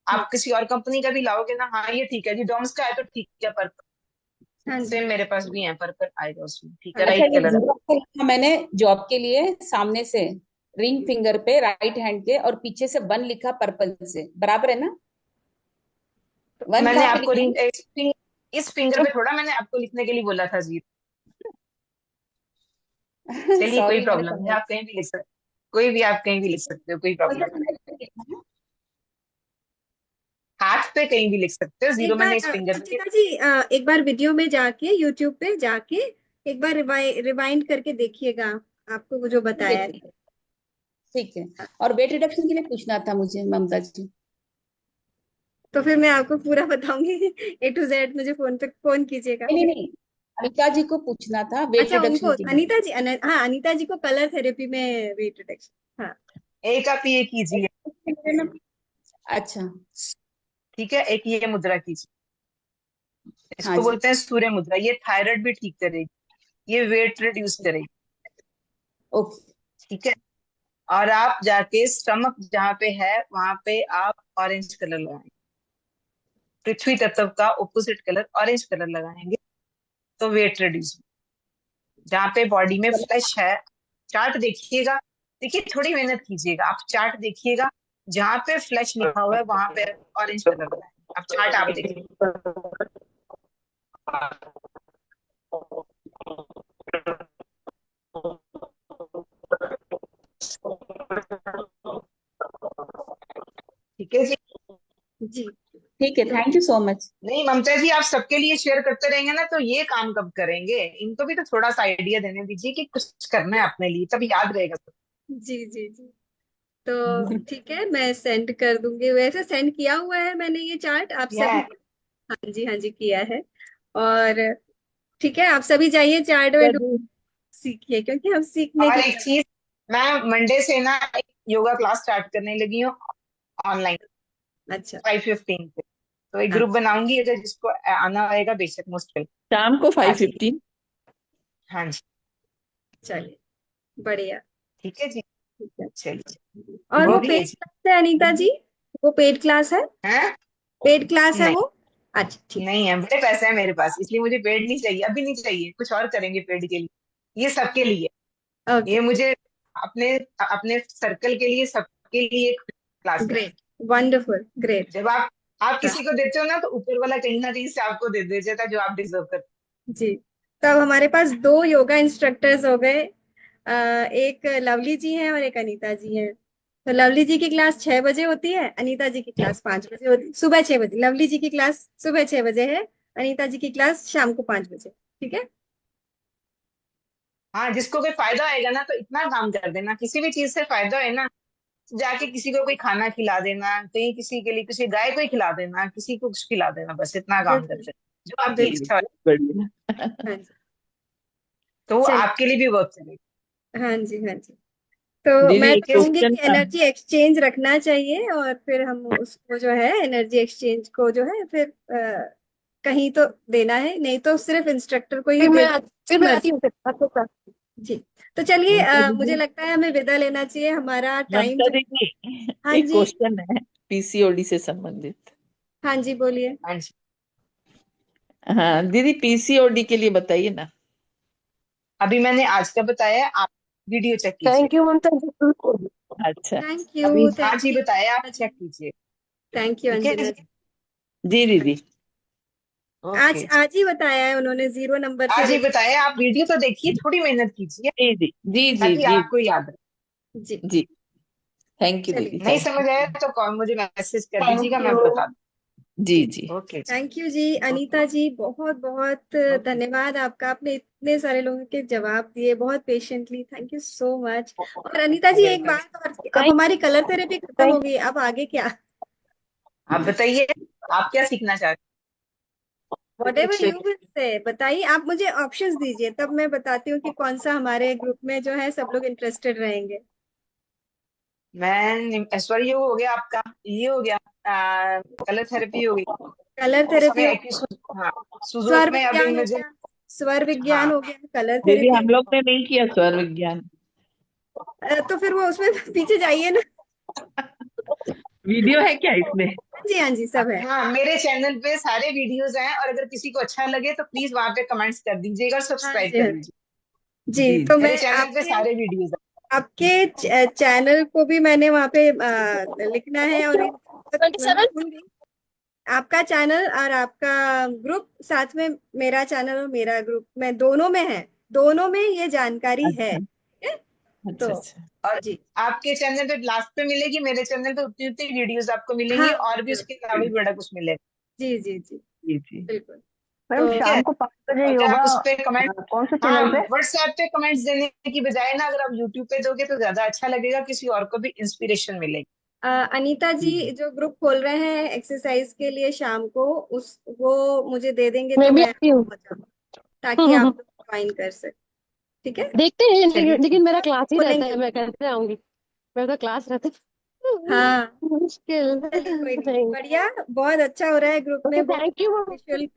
F: आप किसी और कंपनी का भी लाओगे ना, हाँ ये ठीक है जी, डॉम्स का है तो ठीक है,
C: हाँ
F: पर्पल
C: जी
F: सेम मेरे पास भी है, पर्पल आएगा उसमें, ठीक है,
C: हाँ
H: अच्छा,
F: राइट
H: ये
F: कलर है।
H: जीरो का लिखा मैंने जॉब के लिए, सामने से रिंग फिंगर पे राइट हैंड के, और पीछे से 1 लिखा पर्पल से, बराबर है ना?
F: तो
H: 1
F: मैंने
H: कहाँ पे
F: आपको
H: लिखा
F: रिंग
H: है?
F: इस फिंगर पे थोड़ा मैंने आपको लिखने के लिए बोला था जी। चलिए कोई
H: सॉरी, मैंने
F: प्रॉब्लम नहीं,
H: समझा।
F: आप कहीं भी लिख सकते, कोई भी आप कहीं भी लिख सकते हो, कोई
H: कौन सा
F: प्रॉब्लम नहीं।
H: फिंगर पे लिखा है?
F: हाथ पे कहीं भी लिख सकते हो, जीरो
C: एक बार
F: मैंने इस फिंगर पे।
C: सुचिता जी, एक बार वीडियो में जाके, यूट्यूब पे जाके एक बार रिवाइंड करके देखिएगा, आपको वो जो
H: ठीक है,
C: बताया
H: ठीक है, ठीक है। और वेट रिडक्शन के लिए पूछना था मुझे ममता जी।
C: तो फिर मैं आपको पूरा बताऊंगी। A to Z मुझे फोन पे फोन कीजिएगा।
H: नहीं नहीं नहीं, अनिता जी को पूछना था वेट
C: अच्छा उनको,
H: रिडक्शन के लिए।
C: अनीता जी, हाँ अनीता जी को कलर थेरेपी में वेट रिडक्शन, हाँ
F: एक आप ये कीजिए,
H: अच्छा,
F: ठीक है, एक ये मुद्रा कीजिए,
H: हाँ
F: इसको
H: जी,
F: बोलते हैं सूर्य मुद्रा। ये थायराइड भी ठीक करेगी, ये वेट रिड्यूस करेगी,
H: ओके,
F: ठीक है। और आप जाके स्टमक जहाँ पे है वहां पे आप ऑरेंज कलर लगाएंगे, पृथ्वी तत्व का ऑपोजिट कलर ऑरेंज कलर लगाएंगे तो वेट रिड्यूस। जहाँ पे बॉडी में फ्लैश है, चार्ट देखिएगा, देखिए थोड़ी मेहनत कीजिएगा, आप चार्ट देखिएगा, जहाँ पे फ्लैश लिखा हुआ है वहां पे ऑरेंज कलर लगाएंगे, आप चार्ट आप देखिए। ठीक है जी।
C: जी
H: ठीक है, थैंक यू सो मच।
F: नहीं ममता जी, आप सबके लिए शेयर करते रहेंगे ना तो ये काम कब करेंगे, इनको भी तो थोड़ा सा आइडिया देने दीजिए कि कुछ करना है अपने लिए, तब याद रहेगा सब।
C: जी जी जी। तो ठीक है, मैं सेंड कर दूंगी, वैसे सेंड किया हुआ है मैंने ये चार्ट आप सभी।
F: यह
C: हाँ जी किया है। और ठीक है, आप सभी जाइए चार्ट में सीखिए, क्योंकि हम सीखने
F: और
C: की
F: एक चीज, मैं मंडे से ना एक योगा क्लास स्टार्ट करने लगी हूँ ऑनलाइन,
C: अच्छा
F: 5:15 पे। तो एक ग्रुप
C: अच्छा
F: बनाऊंगी, अगर जिसको आना आएगा बेशक मोस्ट वेलकम।
D: शाम को
F: आ जाइए।
D: 5:15।
F: हाँ जी,
C: चलिए, बढ़िया।
F: ठीक है जी।
C: ठीक है।
F: चलिए
C: और वो
F: हो गई
C: पेड क्लास है अनीता जी? वो पेड क्लास है?
F: हैं?
C: पेड क्लास है
F: नहीं,
C: वो? अच्छा ठीक।
F: नहीं है, बड़े पैसे हैं मेरे पास, इसलिए मुझे पेड नहीं चाहिए, अभी नहीं चाहिए, कुछ और करेंगे पेड के लिए। ये सबके लिए,
C: ओके,
F: ये मुझे अपने अपने सर्कल के लिए, सबके लिए एक क्लास है।
C: Great, wonderful, great.
F: जब आप किसी को देते हो ना, तो ऊपर वाला कहीं ना कहीं से आपको दे देता है जो आप डिजर्व करते
C: जी, तो अब हमारे पास दो योगा इंस्ट्रक्टर्स हो गए। एक लवली जी हैं और एक अनीता जी हैं। तो लवली जी की क्लास 6 बजे होती है, अनीता जी की क्लास 5 बजे होती है, सुबह 6 बजे। लवली जी की क्लास सुबह 6 बजे है, अनीता जी की क्लास शाम को 5 बजे। ठीक है।
F: हाँ, जिसको कोई फायदा होएगा ना, तो इतना काम कर देना, किसी भी चीज से फायदा है ना, जाके किसी को कोई खाना खिला देना, कहीं किसी के लिए किसी गाय को ही खिला देना, किसी को कुछ खिला देना, बस इतना काम कर
C: बिल्कुल,
F: देना जो आपकी
C: बिल्कुल।
F: इच्छा हो,
D: बढ़िया।
C: हाँ जी,
F: तो वो
C: चलिए।
F: आपके लिए भी वर्क करेगा।
C: हाँ जी, हाँ जी। तो
D: दीदी
C: मैं
D: एक
F: ठीक है।
C: कहूंगी
D: क्वेश्चन
C: कि
D: था।
C: एनर्जी एक्सचेंज रखना चाहिए, और फिर हम उसको जो है एनर्जी एक्सचेंज को जो है फिर कहीं तो देना है, नहीं तो सिर्फ इंस्ट्रक्टर को ही
G: फिर
C: दे
G: मैं
C: उसकी
G: फिर मैं आती
C: मर्जी।
G: हूँ फिर अच्छा अच्छा।
C: जी, तो चलिए,
D: ममता
C: मुझे
D: दीदी,
C: लगता है हमें विदा लेना चाहिए, हमारा टाइम
D: ममता
C: जो।
D: दीदी,
C: हाँ
D: एक
C: जी,
D: क्वेश्चन है पीसीओडी से संबंधित।
C: हाँ जी, बोलिए।
F: हाँ जी,
D: हाँ दीदी, पीसीओडी के लिए बताइए ना।
F: अभी मैंने आज का बताया, आप वीडियो चेक कीजिए।
G: थैंक यू ममता जी, बिल्कुल।
D: अच्छा।
C: थैंक
F: अभी
C: यू,
F: आज
C: थैंक
F: ही
C: यू
F: बताया, आप
C: अंजना
F: चेक
C: जी।
F: कीजिए।
C: थैंक यू
F: ठीक है
C: अंजना
F: जी।
C: जी।
D: जी दीदी।
F: ओके,
C: आज ही बताया है उन्होंने, 0 नंबर से
F: आज ही
C: लेकर।
F: बताया, आप वीडियो तो देखिए, थोड़ी मेहनत कीजिए,
D: जी जी जी जी
F: ताकि
D: जी
F: आपको याद रहे।
C: जी,
D: जी। थैंक यू
C: चलिए।
D: दीदी,
F: नहीं
D: थैंक
F: समझ आया तो कॉल मुझे मैसेज कर दीजिएगा,
G: थैंक
F: मैं
G: यू।
F: बता
D: जी
C: जी,
D: जी।
F: दूँ। ओके जी।
C: थैंक यू जी। अनीता जी, बहुत बहुत
F: ओके।
C: धन्यवाद आपका, आपने इतने सारे लोगों के जवाब दिए बहुत patiently. Thank you so much. और अनीता जी, एक
F: वेलकम।
C: बात और, अब हमारी कलर थेरेपी खत्म हो
G: थैंक
C: गई, अब आगे क्या?
F: आप बताइए, आप क्या सीखना चाहते
C: what ever you will say, बताइए, आप मुझे ऑप्शंस दीजिए, तब मैं बताती हूँ कि कौन सा हमारे ग्रुप में जो है सब लोग इंटरेस्टेड रहेंगे।
F: हैं? मैं ऐश्वर्य, ये हो गया आपका, ये हो गया, कलर थेरेपी हो गई,
C: कलर थेरेपी
F: उसमें
C: हो
F: एक्टिव,
C: गया,
F: हाँ,
C: स्वर
F: सुजोक में अब
C: विज्ञान हो
F: इमेजिन,
C: गया, स्वर
F: हाँ,
C: विज्ञान हो गया, कलर
D: दीदी
C: थेरेपी हो
D: हम लोग ने नहीं किया स्वर विज्ञान।
C: तो फिर वो उसमें पीछे जाइए ना।
D: वीडियो है क्या इसमें?
C: हाँ जी, हाँ जी, सब है।
F: हाँ, मेरे चैनल पे सारे वीडियोस हैं, और अगर किसी को अच्छा लगे तो प्लीज वहां पे कमेंट्स कर दीजिएगा और
C: हाँ
F: सब्सक्राइब
C: जी,
F: कर
C: हाँ जी।
F: लीजिए।
C: जी,
D: जी
C: तो
F: मेरे
C: मैं
F: चैनल पे
C: आपके
F: सारे वीडियोस हैं।
C: आपके चैनल को भी मैंने वहाँ पे लिखना है, और मैं
G: 27।
C: लिखूंगी आपका चैनल और आपका ग्रुप साथ में, मेरा चैनल और मेरा ग्रुप में, दोनों में है, दोनों में ये जानकारी है।
D: अच्छा
C: ठीक है,
D: अच्छा
C: तो
D: अच्छा।
F: और
C: जी,
F: आपके चैनल पे लास्ट पे मिलेगी, मेरे चैनल पे उतनी उतनी वीडियोस आपको
C: हाँ,
F: मिलेंगी, और भी
C: ओके,
F: उसके अलावा भी बड़ा कुछ मिलेगा।
C: जी जी जी,
D: जी जी।
C: बिल्कुल।
G: मैडम
C: तो
F: ठीक है।
G: शाम को 5 बजे
F: अगर आप
G: योगा
F: उस पे कमेंट,
G: कौन से
F: हाँ,
G: चैनल पे?
F: व्हाट्सएप पे कमेंट्स देने की बजाय ना, अगर आप यूट्यूब पे दोगे तो ज्यादा अच्छा लगेगा, किसी और को भी इंस्पिरेशन मिलेगी।
C: अनीता जी
D: जी
C: जो ग्रुप खोल रहे हैं एक्सरसाइज के लिए शाम को, उस वो मुझे दे देंगे तो
G: मैं भी
C: मैं
G: आती हूँ।
C: पहुंच जाऊँ, ताकि आप लोग ज्वाइन कर सके। ठीक है,
G: देखते हैं,
F: चलिए ठीक।
G: लेकिन मेरा क्लास ही रहता
C: खोलेंगे।
G: है, मैं कैसे आऊंगी? मेरा तो क्लास रहता है।
C: हाँ,
G: मुश्किल
C: चलिए, कोई नहीं,
G: नहीं।
C: बढ़िया, बहुत अच्छा हो रहा है ग्रुप
G: ओके,
C: में, बहुत
G: थैंक यू
C: विजुअल,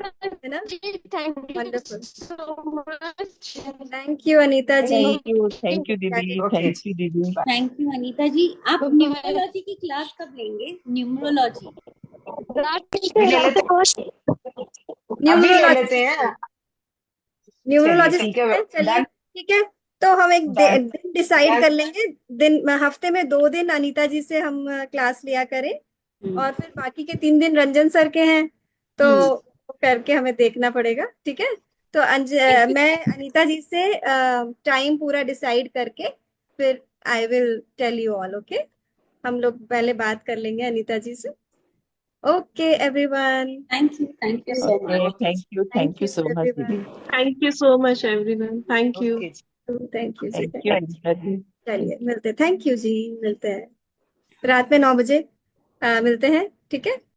C: है ना?
G: जी, thank you
C: wonderful.
G: So much.
C: Thank you Anita ji.
D: Thank you दीदी,
C: चलिए,
F: ओके
D: थैंक
F: जी,
D: यू दीदी।
F: Bye.
K: Thank you Anita ji. आप
G: बाय।
K: न्यूमरोलॉजी की क्लास कब लेंगे? न्यूमरोलॉजी।
G: रात
F: अभी ले
G: रात
F: लेते
G: को
F: अभी ले
C: न्यूमरोलॉजी
F: लेते
C: सीखते
F: हैं।
C: हैं, न्यूमरोलॉजी
F: चलिए ठीक
C: सीखते
F: है,
C: हैं, चलिए।
F: डन।
C: ठीक है, तो हम एक
F: डन।
C: दिन डिसाइड
F: डन।
C: कर लेंगे, दिन, हफ्ते में 2 दिन अनीता जी से हम क्लास लिया करें,
K: हम्म
C: और फिर बाकी के 3 दिन रंजन सर के हैं, तो
K: हम्म।
C: वो करके हमें देखना पड़ेगा। ठीक है, तो
K: थैंक यू।
C: मैं अनीता जी से टाइम पूरा डिसाइड करके फिर I will tell you all. Okay, हम लोग पहले बात कर लेंगे अनीता जी से। Okay everyone,
K: thank you so
D: okay,
K: much.
F: Okay जी।
C: Thank
D: thank you
C: you
D: so much
C: everyone,
D: दीदी।
J: Thank you so much everyone, thank you.
F: Okay जी।
C: थैंक यू जी,
D: थैंक यू अनिता जी।
C: चलिए मिलते, थैंक यू जी, मिलते हैं रात में 9 बजे, मिलते हैं। ठीक है।